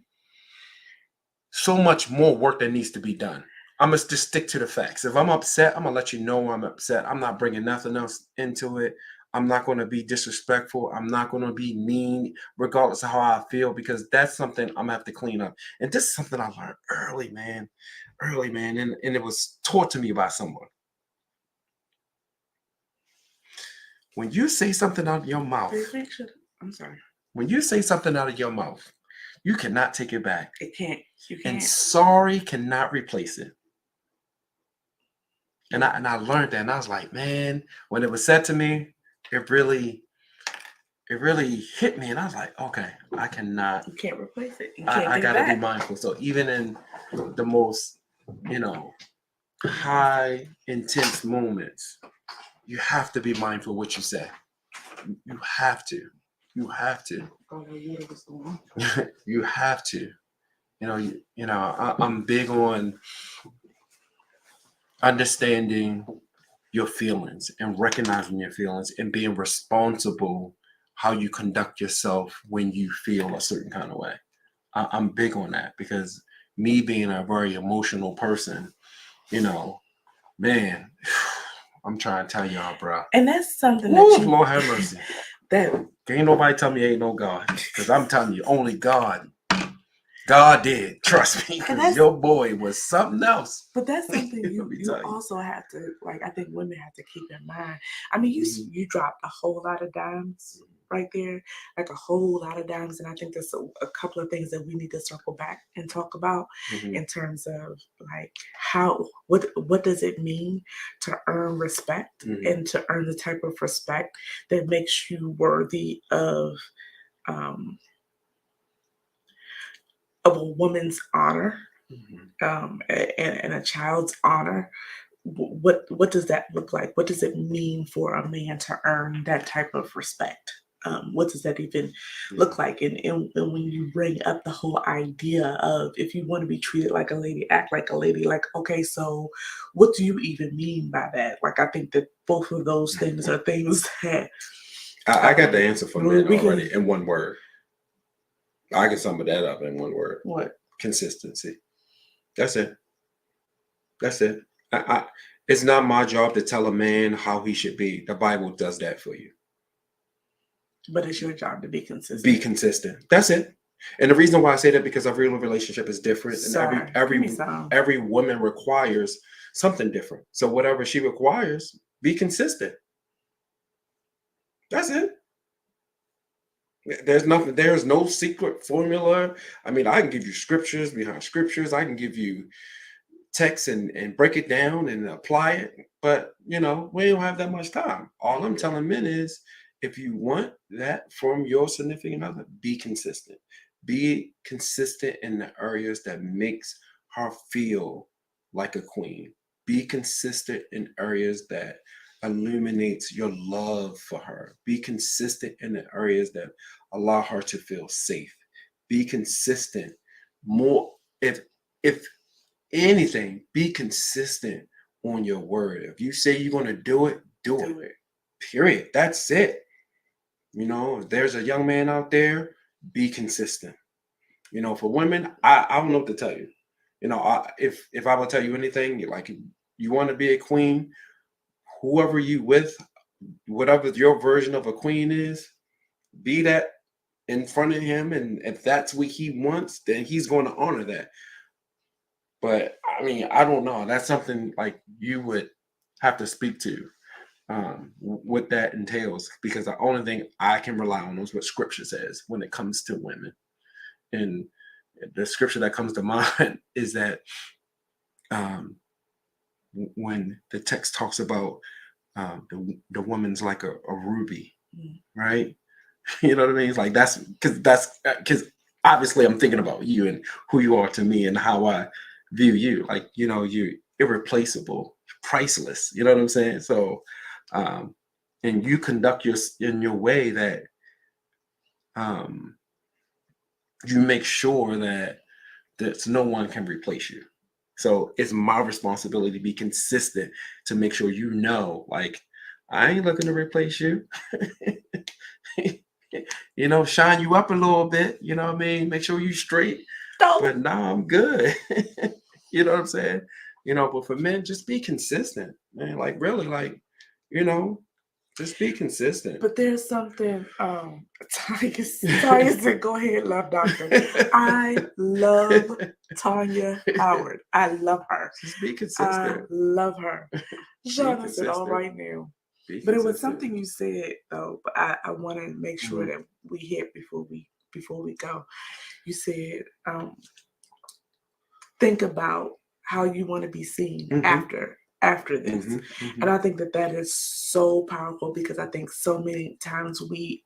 [SPEAKER 2] so much more work that needs to be done. I'm gonna just stick to the facts. If I'm upset, I'm gonna let you know I'm upset. I'm not bringing nothing else into it. I'm not gonna be disrespectful. I'm not gonna be mean, regardless of how I feel, because that's something I'm gonna have to clean up. And this is something I learned early, man, and it was taught to me by someone. When you say something out of your mouth,
[SPEAKER 1] I'm sorry.
[SPEAKER 2] when you say something out of your mouth, you cannot take it back.
[SPEAKER 1] It can't. You
[SPEAKER 2] And
[SPEAKER 1] can't.
[SPEAKER 2] sorry cannot replace it. And I learned that, and I was like, man, when it was said to me, it really hit me, and I was like, okay, I cannot.
[SPEAKER 1] You can't replace it. You can't
[SPEAKER 2] I
[SPEAKER 1] take it
[SPEAKER 2] gotta
[SPEAKER 1] back.
[SPEAKER 2] be mindful. So even in the most, high intense moments, you have to be mindful what you say. You have to. You have to.
[SPEAKER 1] Oh, the water was going.
[SPEAKER 2] You have to. I'm big on understanding your feelings and recognizing your feelings and being responsible how you conduct yourself when you feel a certain kind of way. I'm big on that because me being a very emotional person, man, I'm trying to tell y'all, bro.
[SPEAKER 1] And that's something
[SPEAKER 2] Woo,
[SPEAKER 1] that
[SPEAKER 2] Lord have mercy.
[SPEAKER 1] that
[SPEAKER 2] Ain't nobody tell me ain't no God, because I'm telling you, only God did. Trust me, because your boy was something else.
[SPEAKER 1] But that's something you
[SPEAKER 2] tell you.
[SPEAKER 1] also have to, like, I think women have to keep in mind. I mean, you dropped a whole lot of dimes right there, like a whole lot of dimes. And I think there's a couple of things that we need to circle back and talk about in terms of like what does it mean to earn respect and to earn the type of respect that makes you worthy of a woman's honor and a child's honor. What does that look like? What does it mean for a man to earn that type of respect? What does that even look like? And when you bring up the whole idea of if you want to be treated like a lady, act like a lady, like, okay, so what do you even mean by that? Like, I think that both of those things are things that
[SPEAKER 2] I got the answer for men already in one word. I can sum that up in one word.
[SPEAKER 1] What?
[SPEAKER 2] Consistency. That's it. That's it. It's not my job to tell a man how he should be. The Bible does that for you.
[SPEAKER 1] But it's your job to be consistent.
[SPEAKER 2] Be consistent. That's it. And the reason why I say that because every relationship is different, and every woman requires something different. So whatever she requires, be consistent. That's it. There's nothing. There's no secret formula. I mean, I can give you scriptures behind scriptures. I can give you text and break it down and apply it. But we don't have that much time. All I'm telling men is, if you want that from your significant other, be consistent. Be consistent in the areas that makes her feel like a queen. Be consistent in areas that illuminates your love for her. Be consistent in the areas that allow her to feel safe. Be consistent. More if anything, be consistent on your word. If you say you're going to do it, do it. Period. That's it. If there's a young man out there, be consistent. For women, I don't know what to tell you. If I will tell you anything, like you want to be a queen, whoever you with, whatever your version of a queen is, be that in front of him. And if that's what he wants, then he's going to honor that. But I mean, I don't know. That's something like you would have to speak to what that entails, because the only thing I can rely on is what scripture says when it comes to women. And the scripture that comes to mind is that when the text talks about the woman's like a ruby, right? You know what I mean? It's like that's because obviously I'm thinking about you and who you are to me and how I view you. Like, you're irreplaceable, priceless. You know what I'm saying? So, and you conduct in your way that you make sure that that no one can replace you. So it's my responsibility to be consistent to make sure you know, like, I ain't looking to replace you. You know, shine you up a little bit. You know what I mean? Make sure you straight. But nah, I'm good. You know what I'm saying? You know, but for men, just be consistent, man. Like really, like, you know, just be consistent.
[SPEAKER 1] But there's something, Tanya said, go ahead, love doctor. I love Tanya Howard. I love her.
[SPEAKER 2] Just be
[SPEAKER 1] I
[SPEAKER 2] consistent.
[SPEAKER 1] love her. Shauna said, all
[SPEAKER 2] consistent.
[SPEAKER 1] right now.
[SPEAKER 2] Be
[SPEAKER 1] But it was
[SPEAKER 2] consistent.
[SPEAKER 1] something you said though, but I want to make sure
[SPEAKER 2] Mhm.
[SPEAKER 1] that we hit before we go. You said, think about how you want to be seen
[SPEAKER 2] Mhm.
[SPEAKER 1] after this.
[SPEAKER 2] Mhm. Mhm.
[SPEAKER 1] And I think that is so powerful because I think so many times we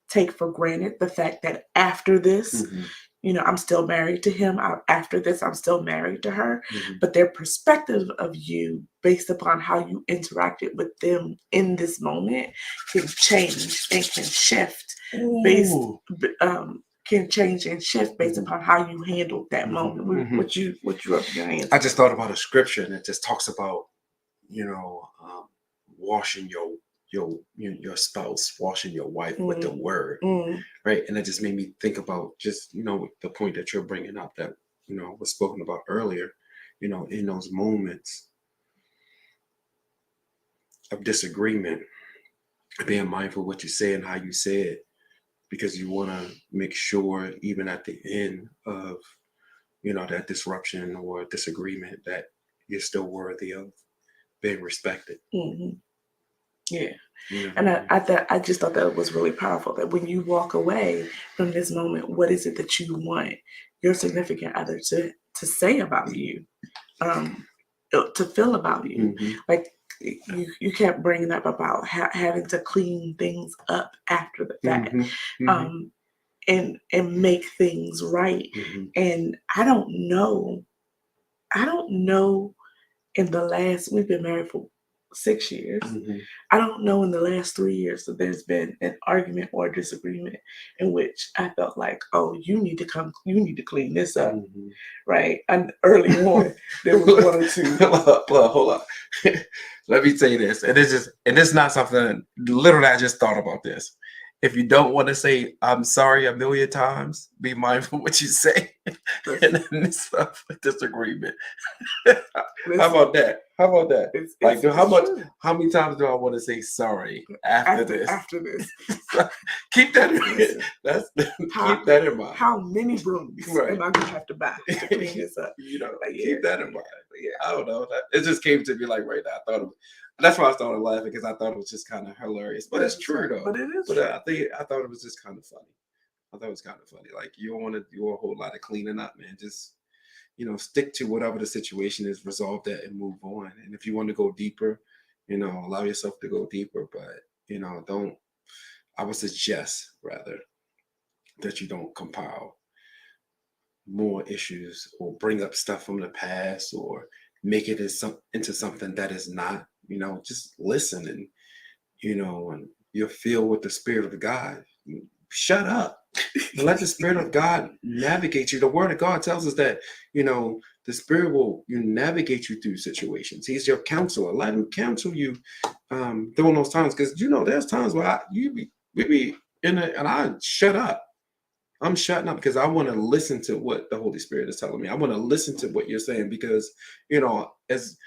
[SPEAKER 1] take for granted the fact that after this,
[SPEAKER 2] Mhm.
[SPEAKER 1] you know, I'm still married to him. After this, I'm still married to her.
[SPEAKER 2] Mhm.
[SPEAKER 1] But their perspective of you, based upon how you interacted with them in this moment, can change and can shift based
[SPEAKER 2] Ooh.
[SPEAKER 1] can change and shift based
[SPEAKER 2] Mhm.
[SPEAKER 1] upon how you handled that
[SPEAKER 2] Mhm.
[SPEAKER 1] moment.
[SPEAKER 2] Mhm.
[SPEAKER 1] What you up your hands?
[SPEAKER 2] I just thought about a scripture and it just talks about, you know, washing your spouse, washing your wife with the word, right? And it just made me think about just, you know, the point that you're bringing up that, you know, was spoken about earlier, you know, in those moments of disagreement, being mindful of what you say and how you say it, because you want to make sure even at the end of, you know, that disruption or disagreement that you're still worthy of being respected.
[SPEAKER 1] Mm-hmm. Yeah.
[SPEAKER 2] You know,
[SPEAKER 1] And I just thought that was really powerful that when you walk away from this moment, what is it that you want your significant other to say about you, to feel about you?
[SPEAKER 2] Mhm.
[SPEAKER 1] Like you kept bringing up about having to clean things up after the fact,
[SPEAKER 2] Mhm. Mhm.
[SPEAKER 1] and make things right.
[SPEAKER 2] Mhm.
[SPEAKER 1] And I don't know. In the last, we've been married for 6 years.
[SPEAKER 2] Mhm.
[SPEAKER 1] I don't know in the last 3 years that there's been an argument or disagreement in which I felt like, oh, you need to clean this up,
[SPEAKER 2] Mhm.
[SPEAKER 1] right? And early on, there was one or two.
[SPEAKER 2] Hold up. Let me tell you this, and this is not something. Literally, I just thought about this. If you don't want to say "I'm sorry" a million times, be mindful what you say in the midst of a disagreement. How about that? How about that? Like, how many times do I want to say sorry after this?
[SPEAKER 1] After this,
[SPEAKER 2] Keep that in keep that in mind.
[SPEAKER 1] How many brooms
[SPEAKER 2] Right.
[SPEAKER 1] am I gonna have to buy to clean this up?
[SPEAKER 2] You know,
[SPEAKER 1] Like,
[SPEAKER 2] keep that in mind. I don't know. It just came to me like right now. I thought of, that's why I started laughing because I thought it was just kind of hilarious. But it's true though.
[SPEAKER 1] But it is.
[SPEAKER 2] But I thought it was just kind of funny. I thought it was kind of funny. Like you don't want to do a whole lot of cleaning up, man. Just, you know, stick to whatever the situation is, resolve that and move on. And if you want to go deeper, you know, allow yourself to go deeper. But, you know, I would suggest rather that you don't compile more issues or bring up stuff from the past or make it into something that is not. You know, just listen and, you know, and you'll feel with the Spirit of God. Shut up and let the Spirit of God navigate you. The Word of God tells us that, you know, the Spirit will navigate you through situations. He's your counselor. Let him counsel you during those times, because, you know, there's times where we be in it and I shut up. I'm shutting up because I want to listen to what the Holy Spirit is telling me. I want to listen to what you're saying because, you know, as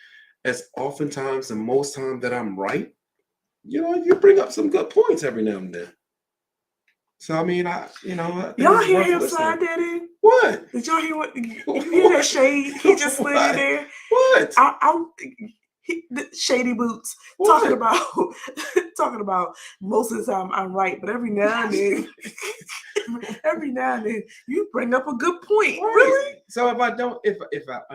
[SPEAKER 2] oftentimes and most times that I'm right, you know, you bring up some good points every now and then. So I mean, I think
[SPEAKER 1] Y'all
[SPEAKER 2] it's
[SPEAKER 1] hear
[SPEAKER 2] worth
[SPEAKER 1] him
[SPEAKER 2] listening.
[SPEAKER 1] slide that in?
[SPEAKER 2] What?
[SPEAKER 1] Did y'all hear what? You hear that shade? He just slid in there.
[SPEAKER 2] What?
[SPEAKER 1] The shady boots
[SPEAKER 2] What?
[SPEAKER 1] talking about most of the time I'm right, but every now and then, you bring up a good point.
[SPEAKER 2] Right.
[SPEAKER 1] Really?
[SPEAKER 2] So if I don't, if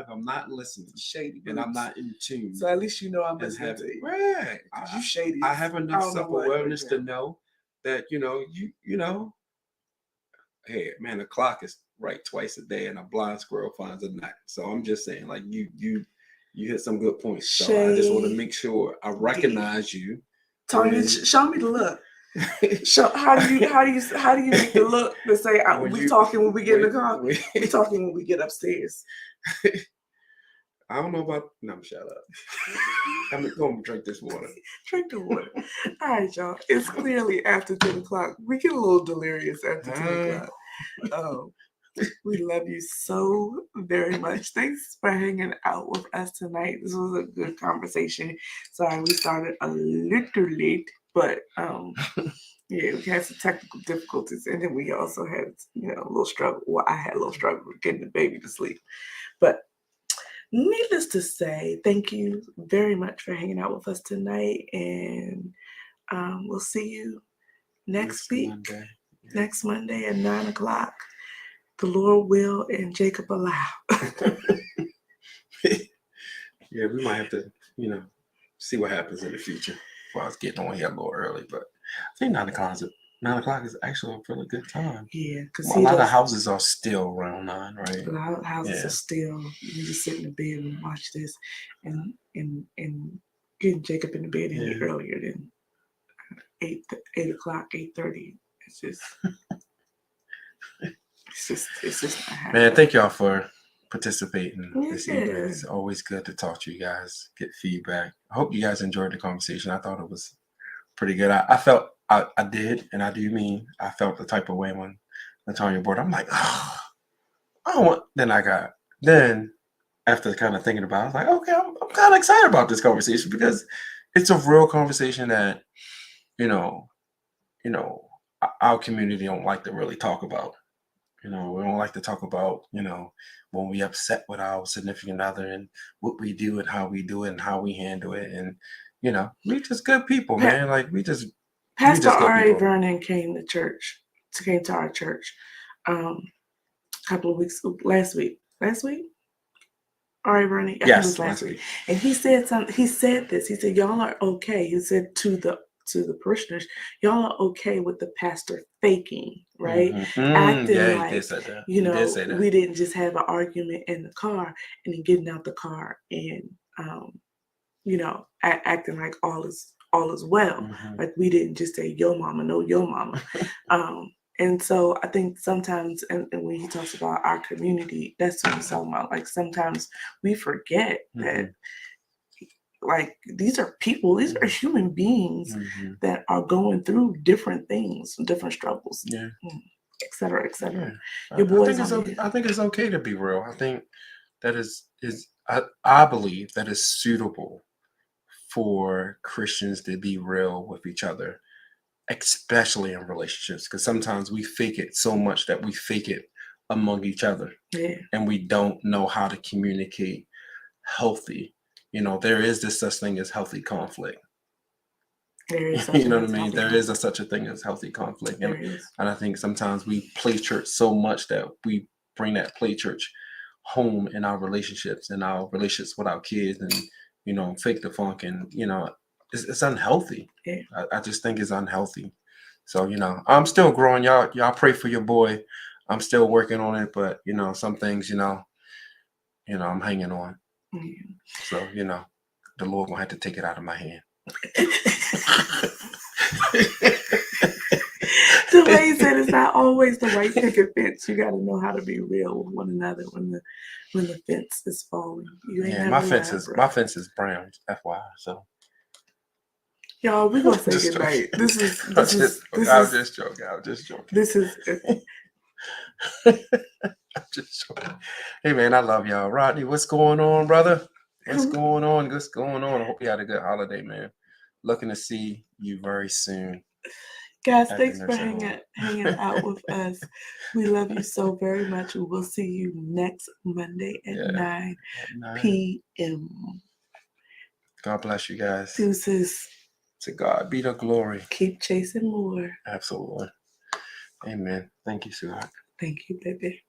[SPEAKER 2] I'm not listening,
[SPEAKER 1] Shady boots.
[SPEAKER 2] and I'm not in tune,
[SPEAKER 1] so at least you know I'm listening to you.
[SPEAKER 2] Right.
[SPEAKER 1] You shady.
[SPEAKER 2] I have enough self-awareness to know that, you know, you know, hey man, the clock is right twice a day and a blind squirrel finds a nut. So I'm just saying, like, you hit some good points. So I just want to make sure I recognize you.
[SPEAKER 1] Tony, show me the look. So how do you make the look to say
[SPEAKER 2] When
[SPEAKER 1] we
[SPEAKER 2] you-
[SPEAKER 1] talking when we get in the car?
[SPEAKER 2] when-
[SPEAKER 1] We talking when we get upstairs.
[SPEAKER 2] I don't know about. No, shut up. I'm going to drink this water.
[SPEAKER 1] Drink the water. All right, y'all. It's clearly after 10 o'clock. We get a little delirious after 10 o'clock. We love you so very much. Thanks for hanging out with us tonight. This was a good conversation. Sorry, we started a little late, but yeah, we had some technical difficulties, and then we also had a little struggle. Well, I had a little struggle with getting the baby to sleep, but needless to say, thank you very much for hanging out with us tonight, and we'll see you next week,
[SPEAKER 2] Monday.
[SPEAKER 1] next Monday at 9 o'clock. The Lord will and Jacob allow.
[SPEAKER 2] Yeah, we might have to, see what happens in the future. Well, I was getting on here a little early, but I think 9 o'clock is actually a really good time.
[SPEAKER 1] Yeah, because
[SPEAKER 2] A lot of houses are still around 9, right?
[SPEAKER 1] A lot of houses
[SPEAKER 2] Yeah.
[SPEAKER 1] are still. You just sit in the bed and watch this, and getting Jacob in the bed any
[SPEAKER 2] Yeah.
[SPEAKER 1] earlier than 8 o'clock, 8:30. It's just. It's just not happening.
[SPEAKER 2] Man, thank y'all for participating this evening.
[SPEAKER 1] Yeah.
[SPEAKER 2] It's always good to talk to you guys, get feedback. I hope you guys enjoyed the conversation. I thought it was pretty good. I felt I did, and I do mean I felt the type of way when Latonya brought. I'm like, oh, I don't want. Then after kind of thinking about it, I was like, okay, I'm kind of excited about this conversation because it's a real conversation that our community don't like to really talk about. We don't like to talk about, when we upset with our significant other and what we do and how we do it and how we handle it. And, we just good people, man. Like
[SPEAKER 1] Pastor
[SPEAKER 2] just good
[SPEAKER 1] R.A.
[SPEAKER 2] people.
[SPEAKER 1] Vernon came to our church a couple of weeks, last week. R.A. Vernon?
[SPEAKER 2] Yes,
[SPEAKER 1] it was last week. And he said something, he said this, he said, y'all are okay. He said to the parishioners, y'all are okay with the pastor faking, right? Acting
[SPEAKER 2] yeah,
[SPEAKER 1] like,
[SPEAKER 2] he did say that.
[SPEAKER 1] We didn't just have an argument in the car and then getting out the car and, acting like all is well. Like we didn't just say, yo mama, no, yo mama. And so I think sometimes, and when he talks about our community, that's what he's talking about. Like sometimes we forget that, like these are people, these are human beings that are going through different things, different struggles, et cetera, et cetera.
[SPEAKER 2] Yeah. I think it's okay to be real. I think that I believe that is suitable for Christians to be real with each other, especially in relationships, because sometimes we fake it so much that we fake it among each other, and we don't know how to communicate healthy. There is this such thing as healthy conflict.
[SPEAKER 1] There is
[SPEAKER 2] you know what I mean? There is such a thing as healthy conflict, and I think sometimes we play church so much that we bring that play church home in our relationships and our relationships with our kids, and fake the funk, and it's unhealthy. I just think it's unhealthy. So I'm still growing. Y'all pray for your boy. I'm still working on it, but some things I'm hanging on. So the Lord gonna have to take it out of my hand.
[SPEAKER 1] The way he said, it's not always the right picket fence. You got to know how to be real with one another when the fence is falling.
[SPEAKER 2] My fence is brown, FYI. So
[SPEAKER 1] y'all, we're gonna say goodnight. I'm
[SPEAKER 2] just joking.
[SPEAKER 1] This is
[SPEAKER 2] I'm just joking. Hey man, I love y'all. Rodney, what's going on, brother? What's going on? I hope you had a good holiday, man. Looking to see you very soon.
[SPEAKER 1] Guys, thanks for hanging out with us. We love you so very much. We will see you next Monday at 9 p.m.
[SPEAKER 2] God bless you guys.
[SPEAKER 1] Deuces.
[SPEAKER 2] To God be the glory.
[SPEAKER 1] Keep chasing more.
[SPEAKER 2] Absolutely. Amen. Thank you, sweetheart.
[SPEAKER 1] Thank you, baby.